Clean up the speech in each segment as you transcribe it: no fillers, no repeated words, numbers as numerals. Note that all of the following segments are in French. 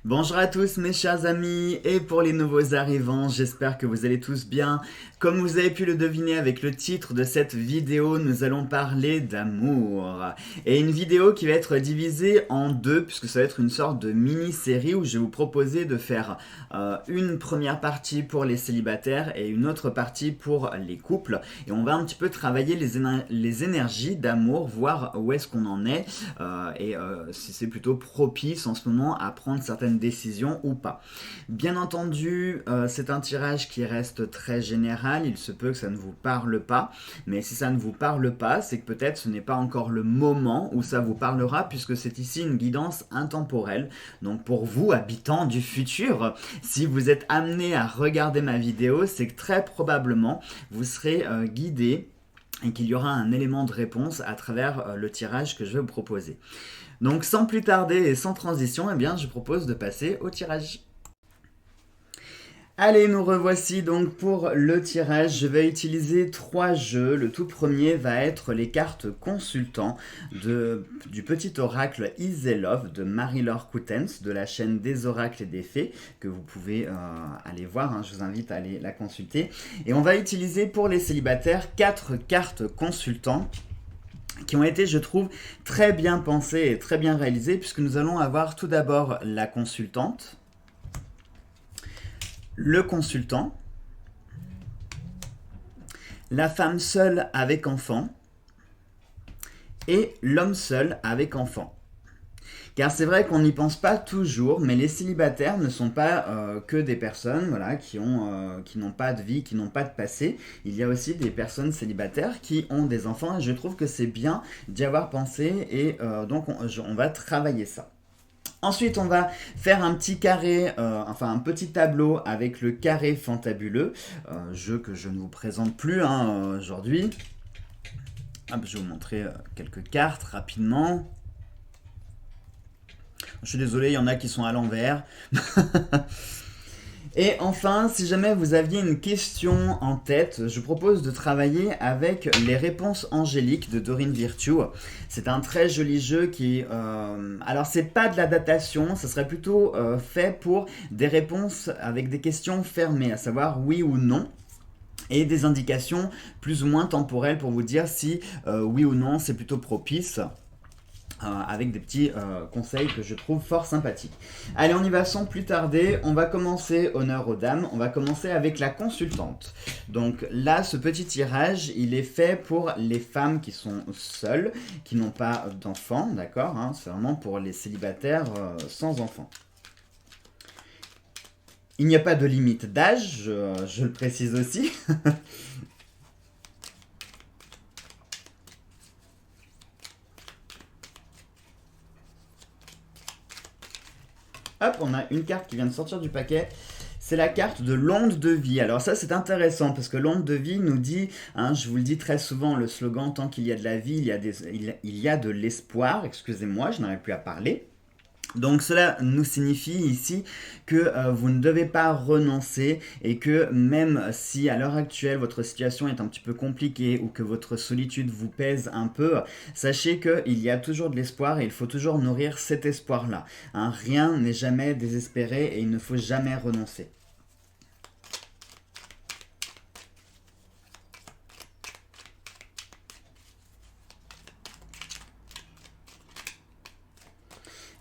Bonjour à tous mes chers amis et pour les nouveaux arrivants, j'espère que vous allez tous bien. Comme vous avez pu le deviner avec le titre de cette vidéo, nous allons parler d'amour. Et une vidéo qui va être divisée en deux puisque ça va être une sorte de mini-série où je vais vous proposer de faire une première partie pour les célibataires et une autre partie pour les couples. Et on va un petit peu travailler les énergies d'amour, voir où est-ce qu'on en est et si c'est plutôt propice en ce moment à prendre certaines décisions ou pas. Bien entendu, c'est un tirage qui reste très général, il se peut que ça ne vous parle pas, mais si ça ne vous parle pas, c'est que peut-être ce n'est pas encore le moment où ça vous parlera, puisque c'est ici une guidance intemporelle. Donc pour vous, habitants du futur, si vous êtes amené à regarder ma vidéo, c'est que très probablement vous serez guidé et qu'il y aura un élément de réponse à travers le tirage que je vais vous proposer. Donc sans plus tarder et sans transition, eh bien, je propose de passer au tirage. Allez, nous revoici donc pour le tirage. Je vais utiliser trois jeux. Le tout premier va être les cartes consultants du petit oracle Iselov de Marie-Laure Coutens de la chaîne des oracles et des fées que vous pouvez aller voir. Je vous invite à aller la consulter. Et on va utiliser pour les célibataires quatre cartes consultants qui ont été, je trouve, très bien pensées et très bien réalisées puisque nous allons avoir tout d'abord la consultante, le consultant, la femme seule avec enfant et l'homme seul avec enfant. Car c'est vrai qu'on n'y pense pas toujours, mais les célibataires ne sont pas que des personnes qui n'ont pas de vie, qui n'ont pas de passé. Il y a aussi des personnes célibataires qui ont des enfants et je trouve que c'est bien d'y avoir pensé et donc on va travailler ça. Ensuite, on va faire un petit carré, un petit tableau avec le carré fantabuleux, jeu que je ne vous présente plus aujourd'hui. Hop, je vais vous montrer quelques cartes rapidement. Je suis désolé, il y en a qui sont à l'envers. Et enfin, si jamais vous aviez une question en tête, je propose de travailler avec les réponses angéliques de Dorine Virtue. C'est un très joli jeu qui... alors, c'est pas de la datation, ça serait plutôt fait pour des réponses avec des questions fermées, à savoir oui ou non. Et des indications plus ou moins temporelles pour vous dire si oui ou non c'est plutôt propice. Avec des petits conseils que je trouve fort sympathiques. Allez, on y va sans plus tarder. On va commencer, honneur aux dames, on va commencer avec la consultante. Donc là, ce petit tirage, il est fait pour les femmes qui sont seules, qui n'ont pas d'enfants, d'accord, c'est vraiment pour les célibataires sans enfants. Il n'y a pas de limite d'âge, je le précise aussi. Hop, on a une carte qui vient de sortir du paquet. C'est la carte de l'onde de vie. Alors ça, c'est intéressant parce que l'onde de vie nous dit, je vous le dis très souvent, le slogan « Tant qu'il y a de la vie, il y a de l'espoir ». Excusez-moi, je n'arrive plus à parler. Donc cela nous signifie ici que vous ne devez pas renoncer et que même si à l'heure actuelle votre situation est un petit peu compliquée ou que votre solitude vous pèse un peu, sachez qu'il y a toujours de l'espoir et il faut toujours nourrir cet espoir-là. Rien n'est jamais désespéré et il ne faut jamais renoncer.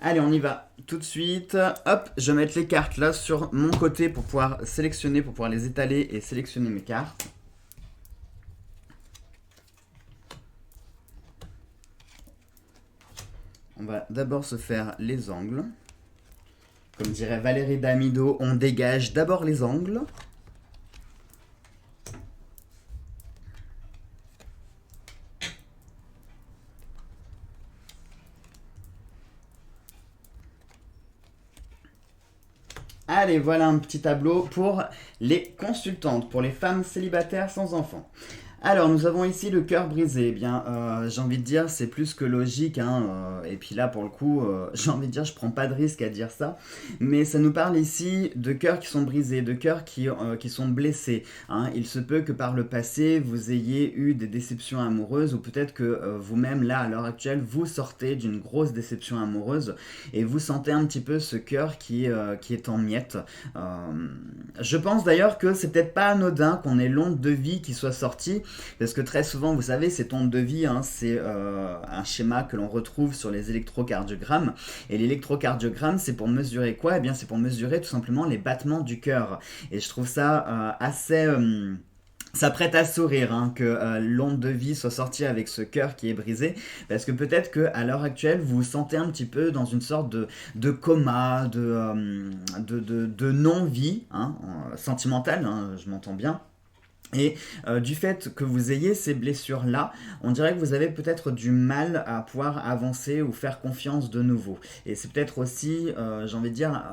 Allez, on y va tout de suite. Hop, je vais mettre les cartes là sur mon côté pour pouvoir sélectionner, pour pouvoir les étaler et sélectionner mes cartes. On va d'abord se faire les angles. Comme dirait Valérie Damido, on dégage d'abord les angles. Allez, voilà un petit tableau pour les consultantes, pour les femmes célibataires sans enfants. Alors, nous avons ici le cœur brisé. Eh bien, j'ai envie de dire, c'est plus que logique, hein, et puis là, pour le coup, j'ai envie de dire, je prends pas de risque à dire ça. Mais ça nous parle ici de cœurs qui sont brisés, de cœurs qui sont blessés, hein. Il se peut que par le passé, vous ayez eu des déceptions amoureuses, ou peut-être que vous-même, là, à l'heure actuelle, vous sortez d'une grosse déception amoureuse, et vous sentez un petit peu ce cœur qui est en miettes. Euh, je pense d'ailleurs que c'est peut-être pas anodin qu'on ait l'onde de vie qui soit sortie, parce que très souvent, vous savez, cette onde de vie, hein, c'est un schéma que l'on retrouve sur les électrocardiogrammes. Et l'électrocardiogramme, c'est pour mesurer quoi? Eh bien, c'est pour mesurer tout simplement les battements du cœur. Et je trouve ça assez... ça prête à sourire, hein, que l'onde de vie soit sortie avec ce cœur qui est brisé, parce que peut-être qu'à l'heure actuelle, vous vous sentez un petit peu dans une sorte de coma, de non-vie, hein, sentimentale, hein, je m'entends bien. Et du fait que vous ayez ces blessures-là, on dirait que vous avez peut-être du mal à pouvoir avancer ou faire confiance de nouveau. Et c'est peut-être aussi, j'ai envie de dire,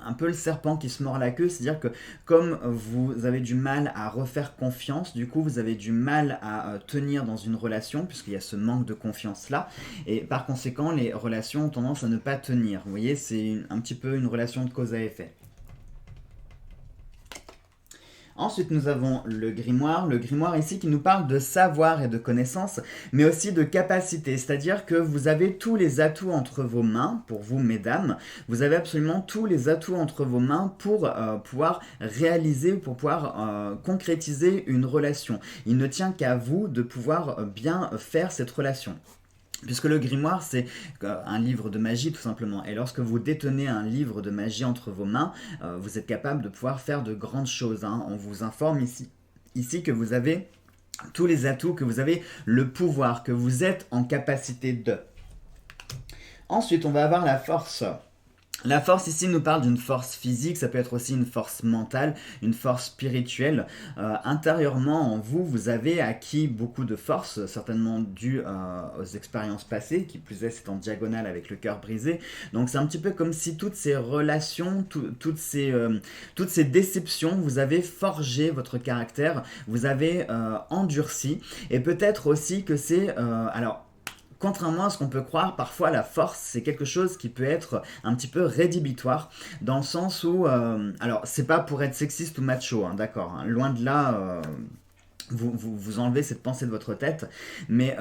un peu le serpent qui se mord la queue, c'est-à-dire que comme vous avez du mal à refaire confiance, du coup vous avez du mal à tenir dans une relation, puisqu'il y a ce manque de confiance-là, et par conséquent les relations ont tendance à ne pas tenir. Vous voyez, c'est un petit peu une relation de cause à effet. Ensuite, nous avons le grimoire ici qui nous parle de savoir et de connaissance, mais aussi de capacité, c'est-à-dire que vous avez tous les atouts entre vos mains, pour vous mesdames, vous avez absolument tous les atouts entre vos mains pour pouvoir réaliser, pour pouvoir concrétiser une relation. Il ne tient qu'à vous de pouvoir bien faire cette relation. Puisque le grimoire, c'est un livre de magie tout simplement. Et lorsque vous détenez un livre de magie entre vos mains, vous êtes capable de pouvoir faire de grandes choses, hein. On vous informe ici que vous avez tous les atouts, que vous avez le pouvoir, que vous êtes en capacité de. Ensuite, on va avoir la force. La force ici nous parle d'une force physique, ça peut être aussi une force mentale, une force spirituelle. Intérieurement en vous, vous avez acquis beaucoup de force, certainement dû aux expériences passées, qui plus est c'est en diagonale avec le cœur brisé. Donc c'est un petit peu comme si toutes ces relations, toutes ces déceptions, vous avez forgé votre caractère, vous avez endurci. Et peut-être aussi que c'est... alors, contrairement à ce qu'on peut croire, parfois la force c'est quelque chose qui peut être un petit peu rédhibitoire, dans le sens où, alors c'est pas pour être sexiste ou macho, hein, d'accord, hein, loin de là, vous enlevez cette pensée de votre tête, mais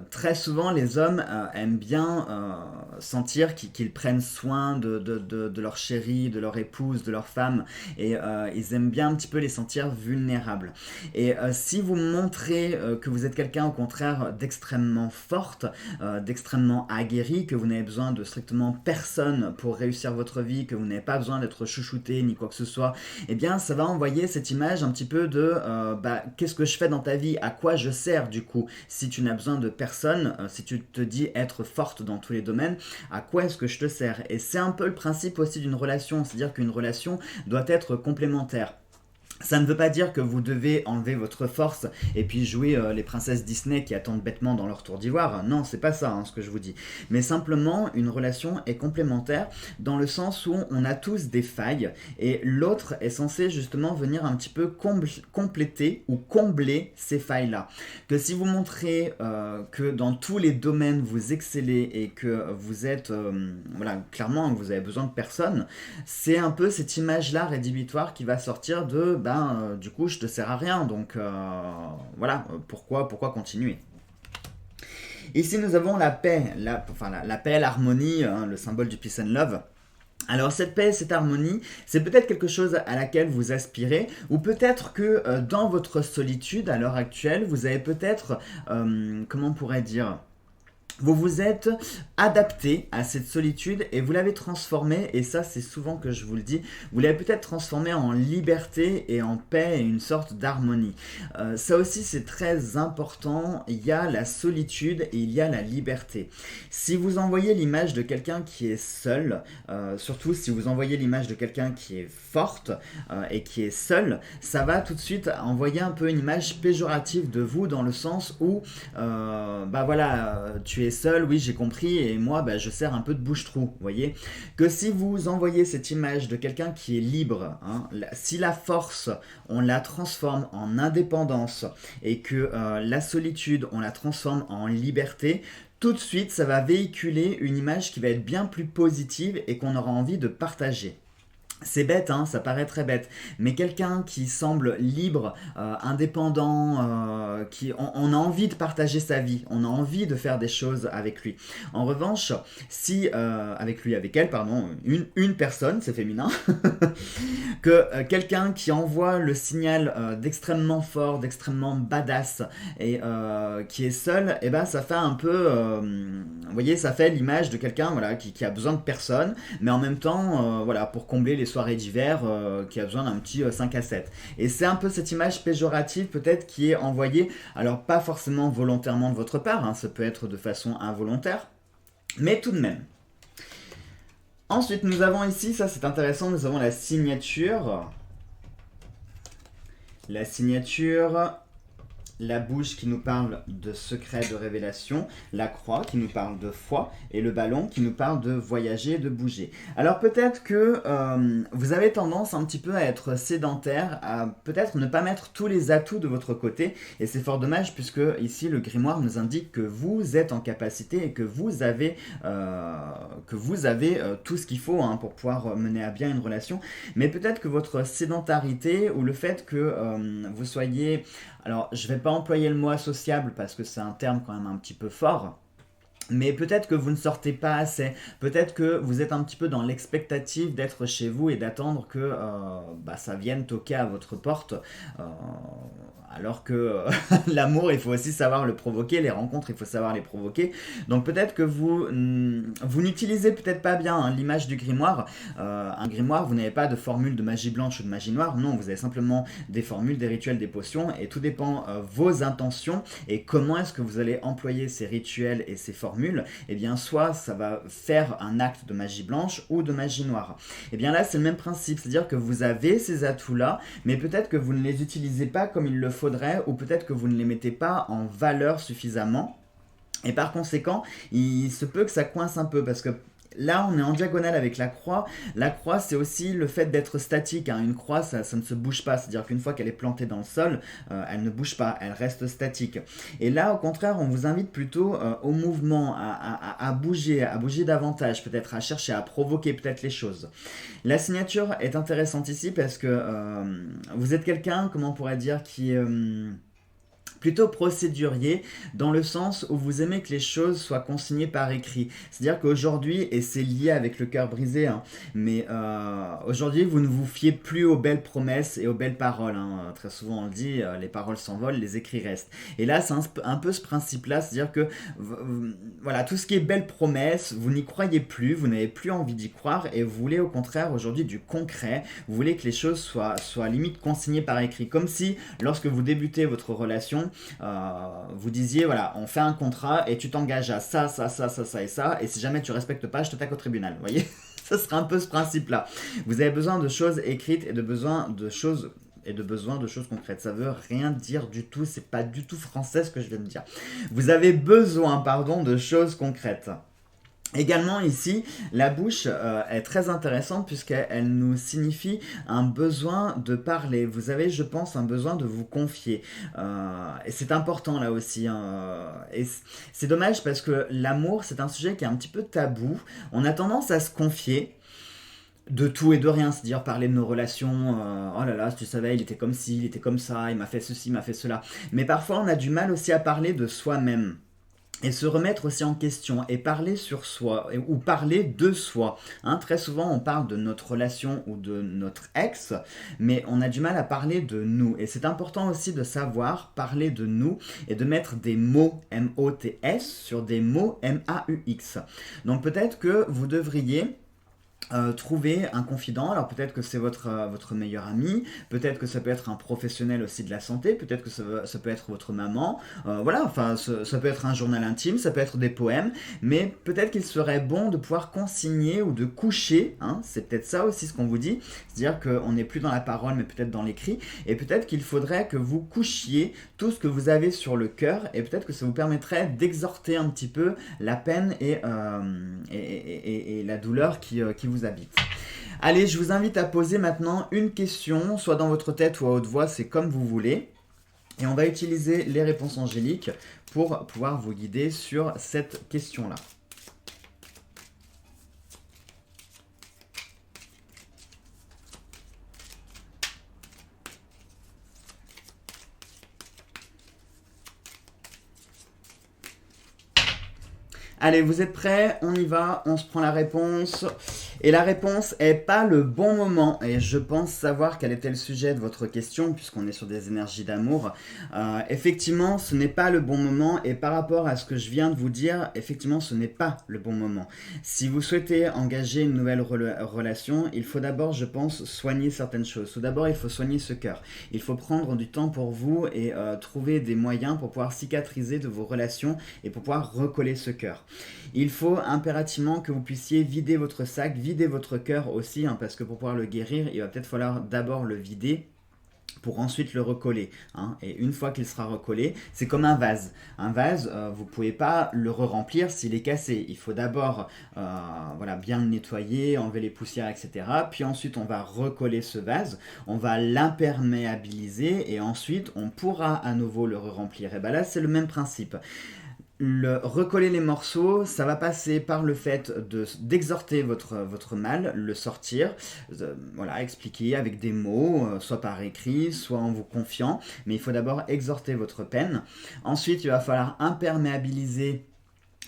très souvent les hommes aiment bien sentir qu'ils prennent soin de leur chérie, de leur épouse, de leur femme, et ils aiment bien un petit peu les sentir vulnérables. Et si vous montrez que vous êtes quelqu'un au contraire d'extrêmement forte, d'extrêmement aguerrie, que vous n'avez besoin de strictement personne pour réussir votre vie, que vous n'avez pas besoin d'être chouchouté ni quoi que ce soit, eh bien ça va envoyer cette image un petit peu de qu'est-ce que je fais dans ta vie, à quoi je sers du coup, si tu n'as besoin de personne, si tu te dis être forte dans tous les domaines, à quoi est-ce que je te sers? Et c'est un peu le principe aussi d'une relation, c'est-à-dire qu'une relation doit être complémentaire. Ça ne veut pas dire que vous devez enlever votre force et puis jouer les princesses Disney qui attendent bêtement dans leur tour d'ivoire. Non, c'est pas ça, hein, ce que je vous dis. Mais simplement, une relation est complémentaire dans le sens où on a tous des failles et l'autre est censé justement venir un petit peu compléter ou combler ces failles-là. Que si vous montrez que dans tous les domaines vous excellez et que vous êtes, voilà, clairement, vous avez besoin de personne, c'est un peu cette image-là rédhibitoire qui va sortir de du coup je te sers à rien, donc voilà, pourquoi continuer. Ici nous avons la paix, la paix, l'harmonie, hein, le symbole du peace and love. Alors cette paix, cette harmonie, c'est peut-être quelque chose à laquelle vous aspirez, ou peut-être que dans votre solitude à l'heure actuelle, vous avez peut-être, comment on pourrait dire, vous vous êtes adapté à cette solitude et vous l'avez transformée, et ça c'est souvent que je vous le dis, vous l'avez peut-être transformée en liberté et en paix et une sorte d'harmonie. Ça aussi c'est très important, il y a la solitude et il y a la liberté. Si vous envoyez l'image de quelqu'un qui est seul, surtout si vous envoyez l'image de quelqu'un qui est forte et qui est seul, ça va tout de suite envoyer un peu une image péjorative de vous, dans le sens où voilà, tu tu es seul, oui j'ai compris, et moi bah, je sers un peu de bouche-trou, vous voyez. Que si vous envoyez cette image de quelqu'un qui est libre, hein, si la force on la transforme en indépendance et que la solitude on la transforme en liberté, tout de suite ça va véhiculer une image qui va être bien plus positive et qu'on aura envie de partager. C'est bête, hein, ça paraît très bête, mais quelqu'un qui semble libre, indépendant, on a envie de partager sa vie, on a envie de faire des choses avec lui. En revanche, si, avec lui, avec elle, pardon, une personne, c'est féminin, que quelqu'un qui envoie le signal d'extrêmement fort, d'extrêmement badass, et qui est seul, et ben ça fait un peu, vous voyez, ça fait l'image de quelqu'un voilà, qui a besoin de personne, mais en même temps, voilà, pour combler les soirées d'hiver, qui a besoin d'un petit 5 à 7. Et c'est un peu cette image péjorative peut-être qui est envoyée, alors pas forcément volontairement de votre part, hein, ça peut être de façon involontaire, mais tout de même. Ensuite, nous avons ici, ça c'est intéressant, nous avons la signature. La signature, la bouche qui nous parle de secret, de révélation, la croix qui nous parle de foi, et le ballon qui nous parle de voyager, de bouger. Alors peut-être que vous avez tendance un petit peu à être sédentaire, à peut-être ne pas mettre tous les atouts de votre côté, et c'est fort dommage puisque ici le grimoire nous indique que vous êtes en capacité et que vous avez tout ce qu'il faut hein, pour pouvoir mener à bien une relation, mais peut-être que votre sédentarité ou le fait que vous soyez... Alors, je ne vais pas employer le mot associable parce que c'est un terme quand même un petit peu fort. Mais peut-être que vous ne sortez pas assez, peut-être que vous êtes un petit peu dans l'expectative d'être chez vous et d'attendre que ça vienne toquer à votre porte. Alors que l'amour, il faut aussi savoir le provoquer, les rencontres, il faut savoir les provoquer. Donc peut-être que vous n'utilisez peut-être pas bien hein, l'image du grimoire. Un grimoire, vous n'avez pas de formule de magie blanche ou de magie noire, non, vous avez simplement des formules, des rituels, des potions, et tout dépend vos intentions et comment est-ce que vous allez employer ces rituels et ces formules. Et bien soit ça va faire un acte de magie blanche ou de magie noire. Et bien là, c'est le même principe, c'est-à-dire que vous avez ces atouts-là, mais peut-être que vous ne les utilisez pas comme il le faudrait, ou peut-être que vous ne les mettez pas en valeur suffisamment. Et par conséquent, il se peut que ça coince un peu, parce que là, on est en diagonale avec la croix. La croix, c'est aussi le fait d'être statique. Hein. Une croix, ça ne se bouge pas. C'est-à-dire qu'une fois qu'elle est plantée dans le sol, elle ne bouge pas, elle reste statique. Et là, au contraire, on vous invite plutôt au mouvement, à bouger davantage, peut-être à chercher à provoquer peut-être les choses. La signature est intéressante ici parce que vous êtes quelqu'un, comment on pourrait dire, qui est... plutôt procédurier dans le sens où vous aimez que les choses soient consignées par écrit. C'est-à-dire qu'aujourd'hui, et c'est lié avec le cœur brisé, hein, mais aujourd'hui vous ne vous fiez plus aux belles promesses et aux belles paroles. Hein. Très souvent on le dit, les paroles s'envolent, les écrits restent. Et là c'est un peu ce principe-là, c'est-à-dire que voilà, tout ce qui est belles promesses, vous n'y croyez plus, vous n'avez plus envie d'y croire et vous voulez au contraire aujourd'hui du concret, vous voulez que les choses soient limite consignées par écrit. Comme si lorsque vous débutez votre relation, vous disiez voilà, on fait un contrat et tu t'engages à ça et ça, et si jamais tu respectes pas, je te taque au tribunal, vous voyez. Ça sera un peu ce principe là. Vous avez besoin de choses écrites et de besoin de choses concrètes. Ça veut rien dire du tout, c'est pas du tout français ce que je viens de dire. Vous avez besoin, de choses concrètes. Également ici, la bouche est très intéressante puisqu'elle nous signifie un besoin de parler. Vous avez, je pense, un besoin de vous confier. Et c'est important là aussi. Hein. Et c'est dommage parce que l'amour, c'est un sujet qui est un petit peu tabou. On a tendance à se confier de tout et de rien, c'est-à-dire parler de nos relations, oh là là, si tu savais, il était comme ci, il était comme ça, il m'a fait ceci, il m'a fait cela. Mais parfois, on a du mal aussi à parler de soi-même. Et se remettre aussi en question et parler sur soi ou parler de soi. Hein, très souvent, on parle de notre relation ou de notre ex, mais on a du mal à parler de nous. Et c'est important aussi de savoir parler de nous et de mettre des mots M-O-T-S sur des mots M-A-U-X. Donc peut-être que vous devriez trouver un confident. Alors peut-être que c'est votre meilleur ami, peut-être que ça peut être un professionnel aussi de la santé, peut-être que ça peut être votre maman, voilà, enfin ça peut être un journal intime, ça peut être des poèmes, mais peut-être qu'il serait bon de pouvoir consigner ou de coucher, hein, c'est peut-être ça aussi ce qu'on vous dit, c'est-à-dire qu'on n'est plus dans la parole mais peut-être dans l'écrit, et peut-être qu'il faudrait que vous couchiez tout ce que vous avez sur le cœur, et peut-être que ça vous permettrait d'exhorter un petit peu la peine et la douleur qui vous habite. Allez, je vous invite à poser maintenant une question, soit dans votre tête ou à haute voix, c'est comme vous voulez. Et on va utiliser les réponses angéliques pour pouvoir vous guider sur cette question-là. Allez, vous êtes prêts? On y va, on se prend la réponse. Et la réponse est pas le bon moment. Et je pense savoir quel était le sujet de votre question, puisqu'on est sur des énergies d'amour. Effectivement, ce n'est pas le bon moment. Et par rapport à ce que je viens de vous dire, effectivement, ce n'est pas le bon moment. Si vous souhaitez engager une nouvelle relation, il faut d'abord, je pense, soigner certaines choses. Tout d'abord, il faut soigner ce cœur. Il faut prendre du temps pour vous et trouver des moyens pour pouvoir cicatriser de vos relations et pour pouvoir recoller ce cœur. Il faut impérativement que vous puissiez vider votre sac, vider votre cœur aussi, hein, parce que pour pouvoir le guérir, il va peut-être falloir d'abord le vider pour ensuite le recoller. Hein. Et une fois qu'il sera recollé, c'est comme un vase. Un vase, vous ne pouvez pas le re-remplir s'il est cassé. Il faut d'abord voilà, bien le nettoyer, enlever les poussières, etc. Puis ensuite, on va recoller ce vase, on va l'imperméabiliser et ensuite, on pourra à nouveau le re-remplir. Et bien là, c'est le même principe. Recoller les morceaux, ça va passer par le fait d'exhorter votre mal, le sortir, voilà, expliquer avec des mots, soit par écrit, soit en vous confiant, mais il faut d'abord exhorter votre peine. Ensuite, il va falloir imperméabiliser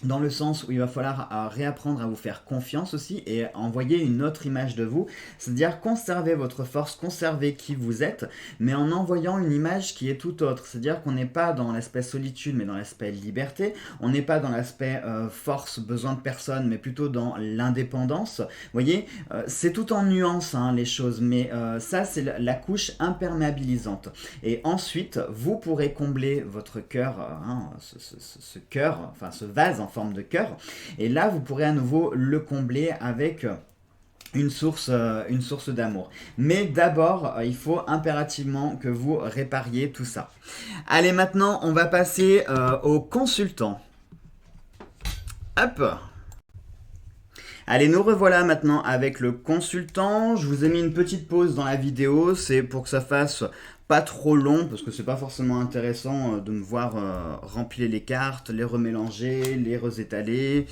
dans le sens où il va falloir réapprendre à vous faire confiance aussi et envoyer une autre image de vous, c'est-à-dire conserver votre force, conserver qui vous êtes, mais en envoyant une image qui est tout autre, c'est-à-dire qu'on n'est pas dans l'aspect solitude mais dans l'aspect liberté, on n'est pas dans l'aspect force, besoin de personne, mais plutôt dans l'indépendance. Vous voyez, c'est tout en nuances hein, les choses, mais ça c'est la couche imperméabilisante. Et ensuite, vous pourrez combler votre cœur, hein, ce cœur, enfin ce vase en forme de cœur. Et là, vous pourrez à nouveau le combler avec une source d'amour. Mais d'abord, il faut impérativement que vous répariez tout ça. Allez, maintenant, on va passer au consultant. Hop! Allez, nous revoilà maintenant avec le consultant. Je vous ai mis une petite pause dans la vidéo, c'est pour que ça fasse pas trop long, parce que c'est pas forcément intéressant de me voir remplir les cartes, les remélanger, les réétaler.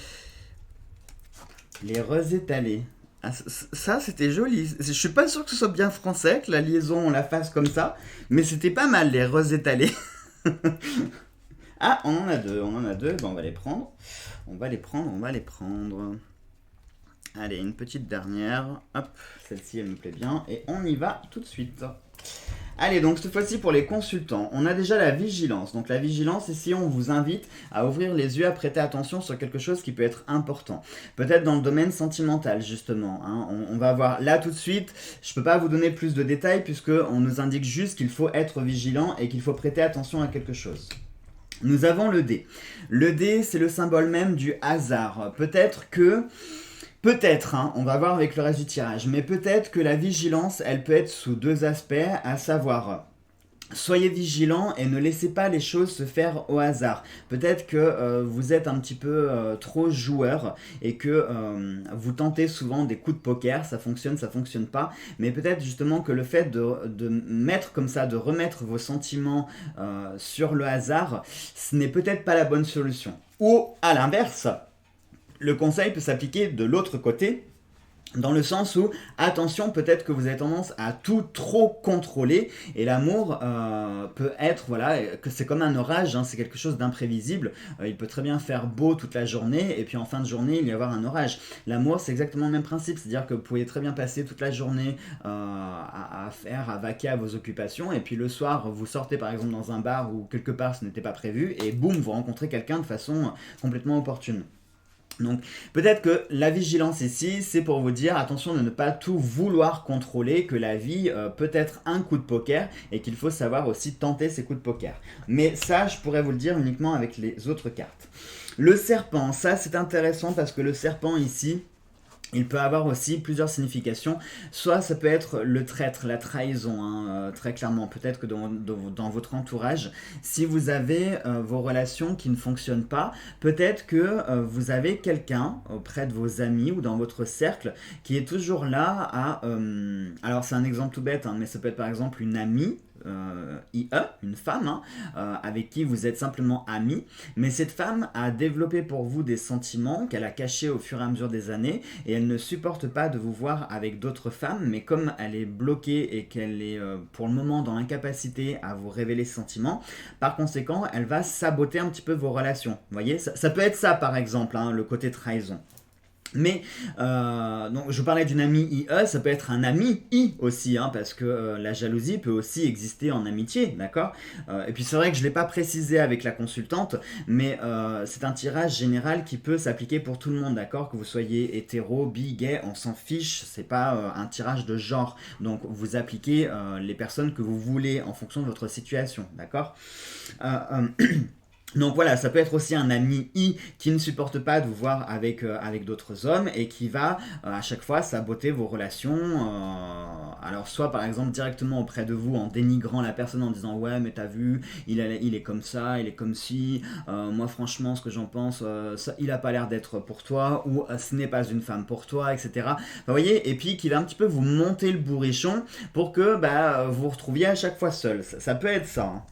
Les réétaler. Ah, ça, c'était joli. Je suis pas sûr que ce soit bien français, que la liaison, on la fasse comme ça, mais c'était pas mal, les réétaler. Ah, on en a deux, ben, on va les prendre. On va les prendre. Allez, une petite dernière. Hop, celle-ci, elle me plaît bien. Et on y va tout de suite. Allez, donc cette fois-ci pour les consultants, on a déjà la vigilance. Donc la vigilance, ici, on vous invite à ouvrir les yeux, à prêter attention sur quelque chose qui peut être important. Peut-être dans le domaine sentimental, justement. Hein. On va voir là tout de suite. Je ne peux pas vous donner plus de détails puisqu'on nous indique juste qu'il faut être vigilant et qu'il faut prêter attention à quelque chose. Nous avons le dé. Le dé, c'est le symbole même du hasard. Peut-être, hein, on va voir avec le reste du tirage, mais peut-être que la vigilance, elle peut être sous deux aspects, à savoir, soyez vigilants et ne laissez pas les choses se faire au hasard. Peut-être que vous êtes un petit peu trop joueur et que vous tentez souvent des coups de poker, ça fonctionne pas, mais peut-être justement que le fait de mettre comme ça, de remettre vos sentiments sur le hasard, ce n'est peut-être pas la bonne solution. Ou à l'inverse, le conseil peut s'appliquer de l'autre côté, dans le sens où, attention, peut-être que vous avez tendance à tout trop contrôler, et l'amour peut être, voilà, que c'est comme un orage, hein, c'est quelque chose d'imprévisible, il peut très bien faire beau toute la journée, et puis en fin de journée, il y avoir un orage. L'amour, c'est exactement le même principe, c'est-à-dire que vous pouvez très bien passer toute la journée à vaquer à vos occupations, et puis le soir, vous sortez par exemple dans un bar ou quelque part, ce n'était pas prévu, et boum, vous rencontrez quelqu'un de façon complètement opportune. Donc peut-être que la vigilance ici, c'est pour vous dire attention de ne pas tout vouloir contrôler, que la vie peut être un coup de poker et qu'il faut savoir aussi tenter ces coups de poker. Mais ça, je pourrais vous le dire uniquement avec les autres cartes. Le serpent, ça c'est intéressant parce que le serpent ici, il peut avoir aussi plusieurs significations. Soit ça peut être le traître, la trahison, hein, très clairement. Peut-être que dans votre entourage, si vous avez vos relations qui ne fonctionnent pas, peut-être que vous avez quelqu'un auprès de vos amis ou dans votre cercle qui est toujours là à... alors c'est un exemple tout bête, hein, mais ça peut être par exemple une amie, IE, une femme, hein, avec qui vous êtes simplement amis, mais cette femme a développé pour vous des sentiments qu'elle a cachés au fur et à mesure des années, et elle ne supporte pas de vous voir avec d'autres femmes, mais comme elle est bloquée et qu'elle est pour le moment dans l'incapacité à vous révéler ses sentiments, par conséquent, elle va saboter un petit peu vos relations. Vous voyez, ça peut être ça par exemple, hein, le côté trahison. Mais, donc je parlais d'une amie IE, ça peut être un ami I aussi, hein, parce que la jalousie peut aussi exister en amitié, d'accord. Et puis c'est vrai que je ne l'ai pas précisé avec la consultante, mais c'est un tirage général qui peut s'appliquer pour tout le monde, d'accord. Que vous soyez hétéro, bi, gay, on s'en fiche, c'est pas un tirage de genre. Donc vous appliquez les personnes que vous voulez en fonction de votre situation, d'accord. Donc voilà, ça peut être aussi un ami I qui ne supporte pas de vous voir avec d'autres hommes et qui va à chaque fois saboter vos relations. Alors soit par exemple directement auprès de vous en dénigrant la personne en disant ouais mais t'as vu, il est comme ça, il est comme ci, moi franchement ce que j'en pense, il a pas l'air d'être pour toi, ou ce n'est pas une femme pour toi, etc. Enfin, vous voyez, et puis qu'il va un petit peu vous monter le bourrichon pour que vous vous retrouviez à chaque fois seul. Ça peut être ça, hein.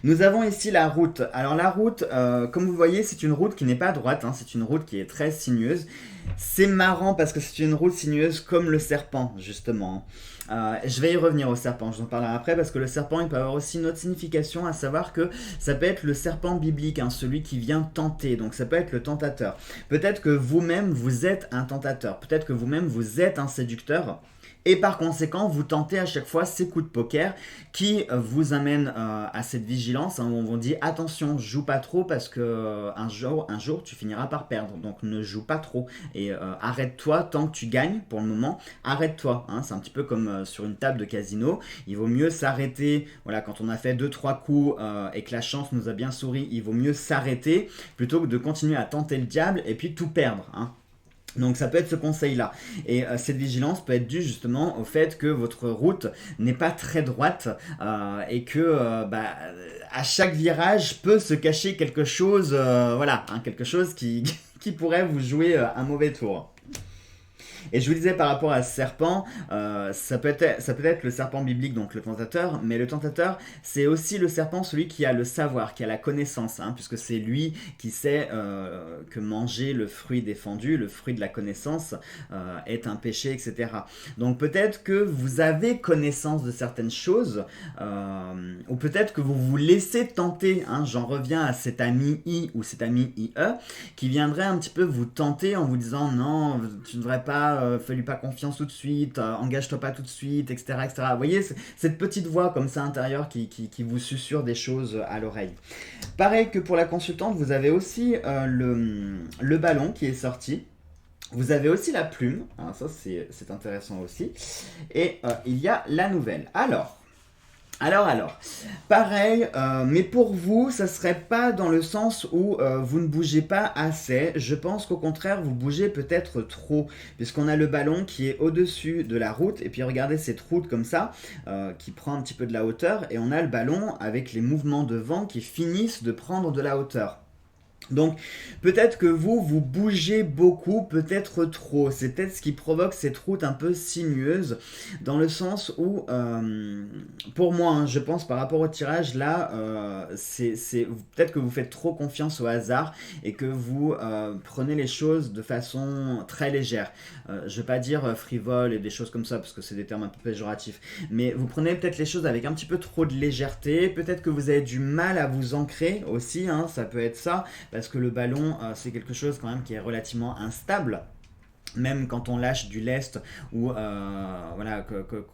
Nous avons ici la route. Alors la route, comme vous voyez, c'est une route qui n'est pas droite, hein, c'est une route qui est très sinueuse. C'est marrant parce que c'est une route sinueuse comme le serpent, justement. Je vais y revenir au serpent, je vous en parlerai après, parce que le serpent, il peut avoir aussi une autre signification, à savoir que ça peut être le serpent biblique, hein, celui qui vient tenter, donc ça peut être le tentateur. Peut-être que vous-même, vous êtes un tentateur, peut-être que vous-même, vous êtes un séducteur, et par conséquent, vous tentez à chaque fois ces coups de poker qui vous amènent à cette vigilance, hein, où on vous dit attention, joue pas trop parce que un jour tu finiras par perdre. Donc ne joue pas trop et arrête-toi tant que tu gagnes pour le moment. Arrête-toi, hein, c'est un petit peu comme sur une table de casino. Il vaut mieux s'arrêter. Voilà, quand on a fait 2-3 coups et que la chance nous a bien souri, il vaut mieux s'arrêter plutôt que de continuer à tenter le diable et puis tout perdre, hein. Donc ça peut être ce conseil-là. Et cette vigilance peut être due justement au fait que votre route n'est pas très droite et que à chaque virage peut se cacher quelque chose, voilà, hein, quelque chose qui, qui pourrait vous jouer un mauvais tour. Et je vous disais par rapport à ce serpent, ça peut être le serpent biblique, donc le tentateur, mais le tentateur, c'est aussi le serpent, celui qui a le savoir, qui a la connaissance, hein, puisque c'est lui qui sait que manger le fruit défendu, le fruit de la connaissance, est un péché, etc. Donc peut-être que vous avez connaissance de certaines choses, ou peut-être que vous vous laissez tenter, hein, j'en reviens à cet ami I ou cet ami IE, qui viendrait un petit peu vous tenter en vous disant non, tu ne devrais pas, fais-lui pas confiance tout de suite, engage-toi pas tout de suite, etc., etc. Vous voyez, cette petite voix comme ça intérieure qui vous susurre des choses à l'oreille. Pareil que pour la consultante, vous avez aussi le ballon qui est sorti. Vous avez aussi la plume, hein, ça c'est intéressant aussi. Et il y a la nouvelle. Alors, pareil, mais pour vous, ça serait pas dans le sens où vous ne bougez pas assez. Je pense qu'au contraire, vous bougez peut-être trop, puisqu'on a le ballon qui est au-dessus de la route, et puis regardez cette route comme ça, qui prend un petit peu de la hauteur, et on a le ballon avec les mouvements de vent qui finissent de prendre de la hauteur. Donc peut-être que vous bougez beaucoup, peut-être trop. C'est peut-être ce qui provoque cette route un peu sinueuse, dans le sens où, pour moi, hein, je pense par rapport au tirage, là, peut-être que vous faites trop confiance au hasard et que vous prenez les choses de façon très légère. Je ne vais pas dire frivole et des choses comme ça, parce que c'est des termes un peu péjoratifs, mais vous prenez peut-être les choses avec un petit peu trop de légèreté, peut-être que vous avez du mal à vous ancrer aussi, hein, ça peut être ça, parce que le ballon, c'est quelque chose quand même qui est relativement instable. Même quand on lâche du lest ou voilà,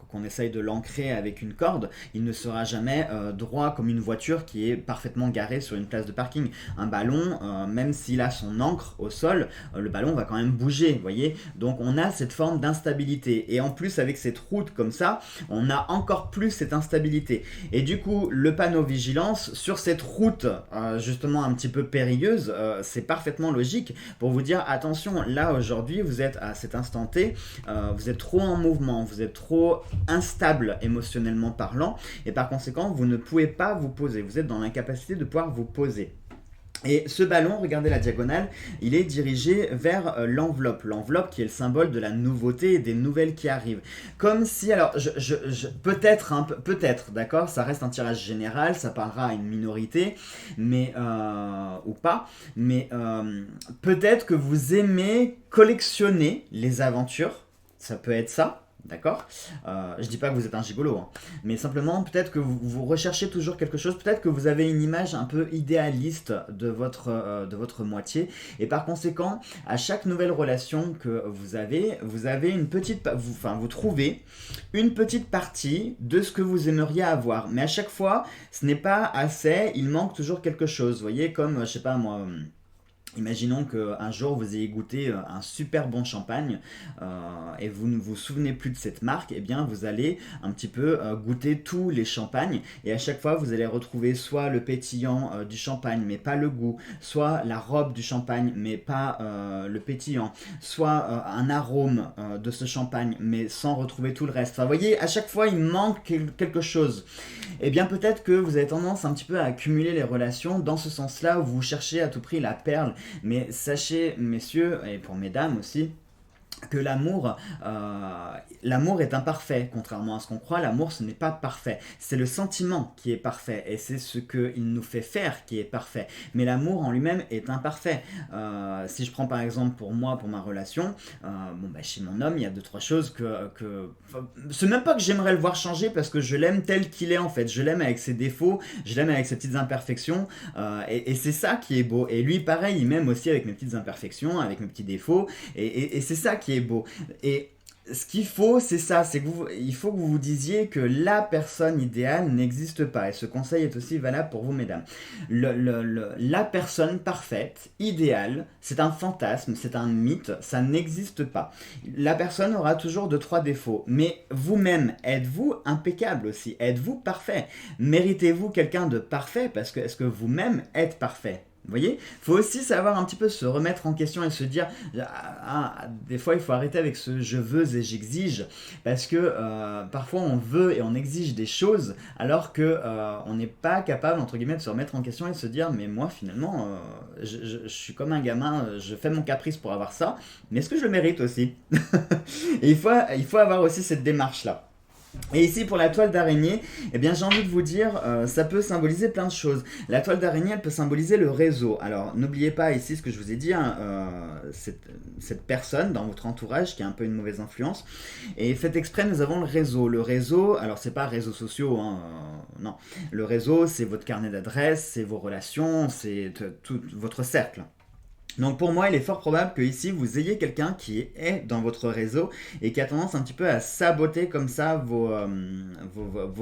qu'on essaye de l'ancrer avec une corde, il ne sera jamais droit comme une voiture qui est parfaitement garée sur une place de parking. Un ballon, même s'il a son ancre au sol, le ballon va quand même bouger, vous voyez. Donc on a cette forme d'instabilité. Et en plus, avec cette route comme ça, on a encore plus cette instabilité. Et du coup, le panneau vigilance sur cette route justement un petit peu périlleuse, c'est parfaitement logique pour vous dire attention, là aujourd'hui vous êtes à cet instant T, vous êtes trop en mouvement, vous êtes trop instable émotionnellement parlant, et par conséquent, vous ne pouvez pas vous poser. Vous êtes dans l'incapacité de pouvoir vous poser. Et ce ballon, regardez la diagonale, il est dirigé vers l'enveloppe. L'enveloppe qui est le symbole de la nouveauté et des nouvelles qui arrivent. Comme si, alors, peut-être, hein, peut-être, d'accord, ça reste un tirage général, ça parlera à une minorité, mais ou pas, mais peut-être que vous aimez collectionner les aventures, ça peut être ça. D'accord. Je dis pas que vous êtes un gigolo, hein, mais simplement peut-être que vous recherchez toujours quelque chose, peut-être que vous avez une image un peu idéaliste de votre moitié, et par conséquent, à chaque nouvelle relation que vous avez une petite, vous trouvez une petite partie de ce que vous aimeriez avoir, mais à chaque fois, ce n'est pas assez, il manque toujours quelque chose, vous voyez, comme, je sais pas moi... Imaginons qu'un jour vous ayez goûté un super bon champagne et vous ne vous souvenez plus de cette marque, et bien vous allez un petit peu goûter tous les champagnes, et à chaque fois vous allez retrouver soit le pétillant du champagne mais pas le goût, soit la robe du champagne mais pas le pétillant, soit un arôme de ce champagne mais sans retrouver tout le reste. Enfin vous voyez, à chaque fois il manque quelque chose. Et bien peut-être que vous avez tendance un petit peu à accumuler les relations dans ce sens-là, où vous cherchez à tout prix la perle. Mais sachez, messieurs, et pour mesdames aussi, que l'amour est imparfait, contrairement à ce qu'on croit. L'amour, ce n'est pas parfait, c'est le sentiment qui est parfait, et c'est ce qu'il nous fait faire qui est parfait, mais l'amour en lui-même est imparfait. Si je prends par exemple pour moi, pour ma relation, chez mon homme, il y a 2-3 choses c'est même pas que j'aimerais le voir changer, parce que je l'aime tel qu'il est en fait, je l'aime avec ses défauts, je l'aime avec ses petites imperfections, et c'est ça qui est beau. Et lui pareil, il m'aime aussi avec mes petites imperfections, avec mes petits défauts, et c'est ça qui est beau. Et ce qu'il faut, c'est ça, c'est que il faut que vous vous disiez que la personne idéale n'existe pas. Et ce conseil est aussi valable pour vous, mesdames. La personne parfaite, idéale, c'est un fantasme, c'est un mythe, ça n'existe pas. La personne aura toujours 2-3 défauts. Mais vous-même, êtes-vous impeccable aussi? Êtes-vous parfait? Méritez-vous quelqu'un de parfait? Parce que est-ce que vous-même êtes parfait? Vous voyez, il faut aussi savoir un petit peu se remettre en question et se dire des fois il faut arrêter avec ce je veux et j'exige, parce que parfois on veut et on exige des choses alors que on n'est pas capable entre guillemets de se remettre en question et de se dire mais moi finalement je suis comme un gamin, je fais mon caprice pour avoir ça, mais est-ce que je le mérite aussi? Et il faut avoir aussi cette démarche là. Et ici pour la toile d'araignée, eh bien j'ai envie de vous dire, ça peut symboliser plein de choses. La toile d'araignée, elle peut symboliser le réseau. Alors n'oubliez pas ici ce que je vous ai dit, hein, cette personne dans votre entourage qui a un peu une mauvaise influence. Et faites exprès, nous avons le réseau. Le réseau, alors c'est pas réseaux sociaux, hein, non. Le réseau, c'est votre carnet d'adresses, c'est vos relations, c'est tout votre cercle. Donc pour moi, il est fort probable que ici vous ayez quelqu'un qui est dans votre réseau et qui a tendance un petit peu à saboter comme ça vos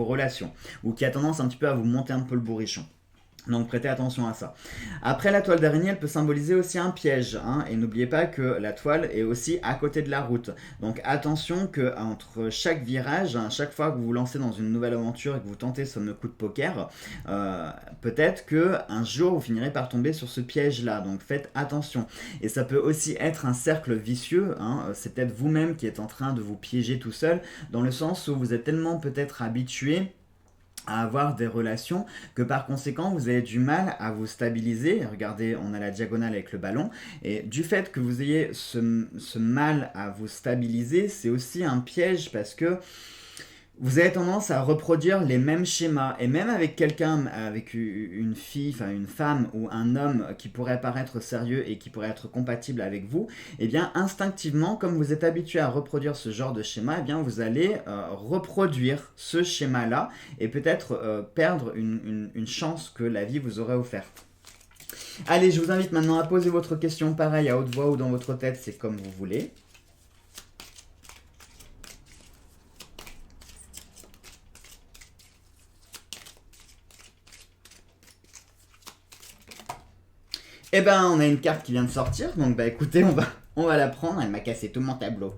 relations, ou qui a tendance un petit peu à vous monter un peu le bourrichon. Donc prêtez attention à ça. Après, la toile d'araignée, elle peut symboliser aussi un piège, hein, et n'oubliez pas que la toile est aussi à côté de la route. Donc attention que entre chaque virage, hein, chaque fois que vous vous lancez dans une nouvelle aventure et que vous tentez ce fameux coup de poker, peut-être que un jour vous finirez par tomber sur ce piège-là. Donc faites attention. Et ça peut aussi être un cercle vicieux, hein, c'est peut-être vous-même qui êtes en train de vous piéger tout seul, dans le sens où vous êtes tellement peut-être habitué à avoir des relations que par conséquent vous avez du mal à vous stabiliser. Regardez, on a la diagonale avec le ballon, et du fait que vous ayez ce mal à vous stabiliser, c'est aussi un piège, parce que vous avez tendance à reproduire les mêmes schémas, et même avec quelqu'un, avec une fille, enfin une femme ou un homme qui pourrait paraître sérieux et qui pourrait être compatible avec vous, et bien instinctivement, comme vous êtes habitué à reproduire ce genre de schéma, et bien vous allez reproduire ce schéma-là et peut-être perdre une chance que la vie vous aurait offerte. Allez, je vous invite maintenant à poser votre question, pareil à haute voix ou dans votre tête, c'est comme vous voulez. Eh ben, on a une carte qui vient de sortir, donc bah écoutez, on va la prendre. Elle m'a cassé tout mon tableau.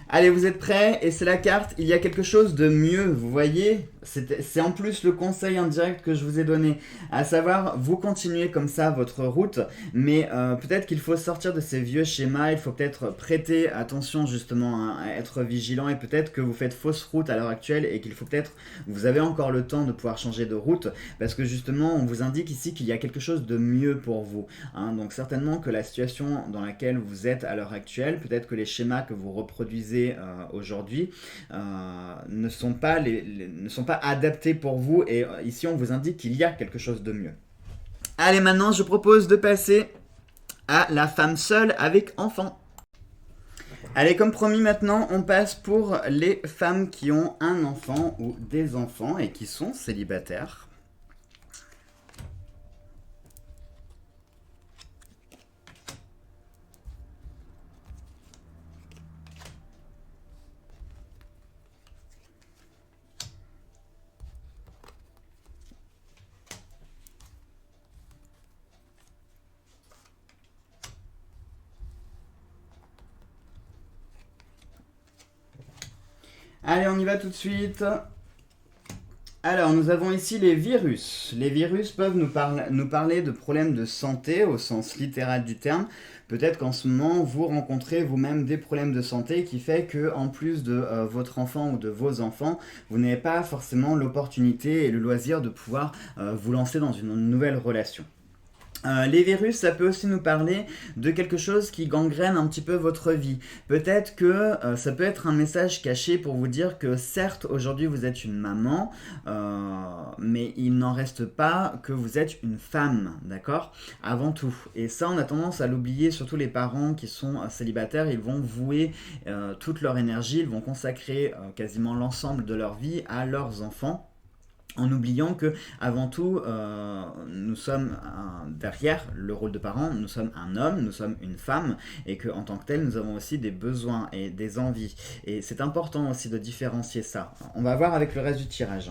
Allez, vous êtes prêts? Et c'est la carte, il y a quelque chose de mieux, vous voyez? C'est en plus le conseil indirect que je vous ai donné, à savoir, vous continuez comme ça votre route, mais peut-être qu'il faut sortir de ces vieux schémas, il faut peut-être prêter attention justement à être vigilant, et peut-être que vous faites fausse route à l'heure actuelle, et qu'il faut peut-être, vous avez encore le temps de pouvoir changer de route, parce que justement, on vous indique ici qu'il y a quelque chose de mieux pour vous, hein. Donc certainement que la situation dans laquelle vous êtes à l'heure actuelle, peut-être que les schémas que vous reproduisez aujourd'hui ne sont pas adaptés pour vous, et ici on vous indique qu'il y a quelque chose de mieux. Allez, maintenant je propose de passer à la femme seule avec enfant. Allez, comme promis, maintenant on passe pour les femmes qui ont un enfant ou des enfants et qui sont célibataires. Allez, on y va tout de suite. Alors, nous avons ici les virus. Les virus peuvent nous parler de problèmes de santé au sens littéral du terme. Peut-être qu'en ce moment, vous rencontrez vous-même des problèmes de santé qui fait que, en plus de votre enfant ou de vos enfants, vous n'avez pas forcément l'opportunité et le loisir de pouvoir vous lancer dans une nouvelle relation. Les virus, ça peut aussi nous parler de quelque chose qui gangrène un petit peu votre vie. Peut-être que ça peut être un message caché pour vous dire que certes, aujourd'hui vous êtes une maman, mais il n'en reste pas que vous êtes une femme, d'accord? Avant tout. Et ça, on a tendance à l'oublier, surtout les parents qui sont célibataires, ils vont vouer toute leur énergie, ils vont consacrer quasiment l'ensemble de leur vie à leurs enfants, en oubliant que avant tout nous sommes derrière le rôle de parent, nous sommes un homme, nous sommes une femme, et que en tant que tel nous avons aussi des besoins et des envies, et c'est important aussi de différencier ça. On va voir avec le reste du tirage.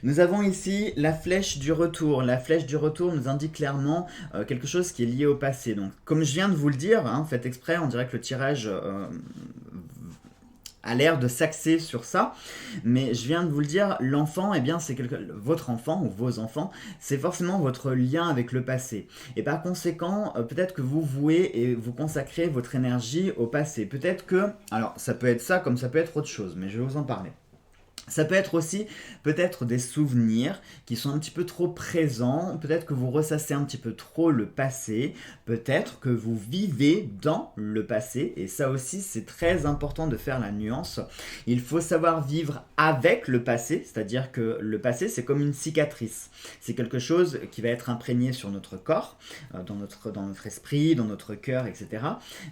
Nous avons ici la flèche du retour. La flèche du retour nous indique clairement quelque chose qui est lié au passé. Donc, comme je viens de vous le dire, hein, faites exprès, on dirait que le tirage a l'air de s'axer sur ça, mais je viens de vous le dire, l'enfant, eh bien, c'est votre enfant ou vos enfants, c'est forcément votre lien avec le passé. Et par conséquent, peut-être que vous vouez et vous consacrez votre énergie au passé. Peut-être que, alors ça peut être ça comme ça peut être autre chose, mais je vais vous en parler. Ça peut être aussi peut-être des souvenirs qui sont un petit peu trop présents, peut-être que vous ressassez un petit peu trop le passé, peut-être que vous vivez dans le passé, et ça aussi c'est très important de faire la nuance. Il faut savoir vivre avec le passé, c'est-à-dire que le passé c'est comme une cicatrice, c'est quelque chose qui va être imprégné sur notre corps, dans notre esprit, dans notre cœur, etc.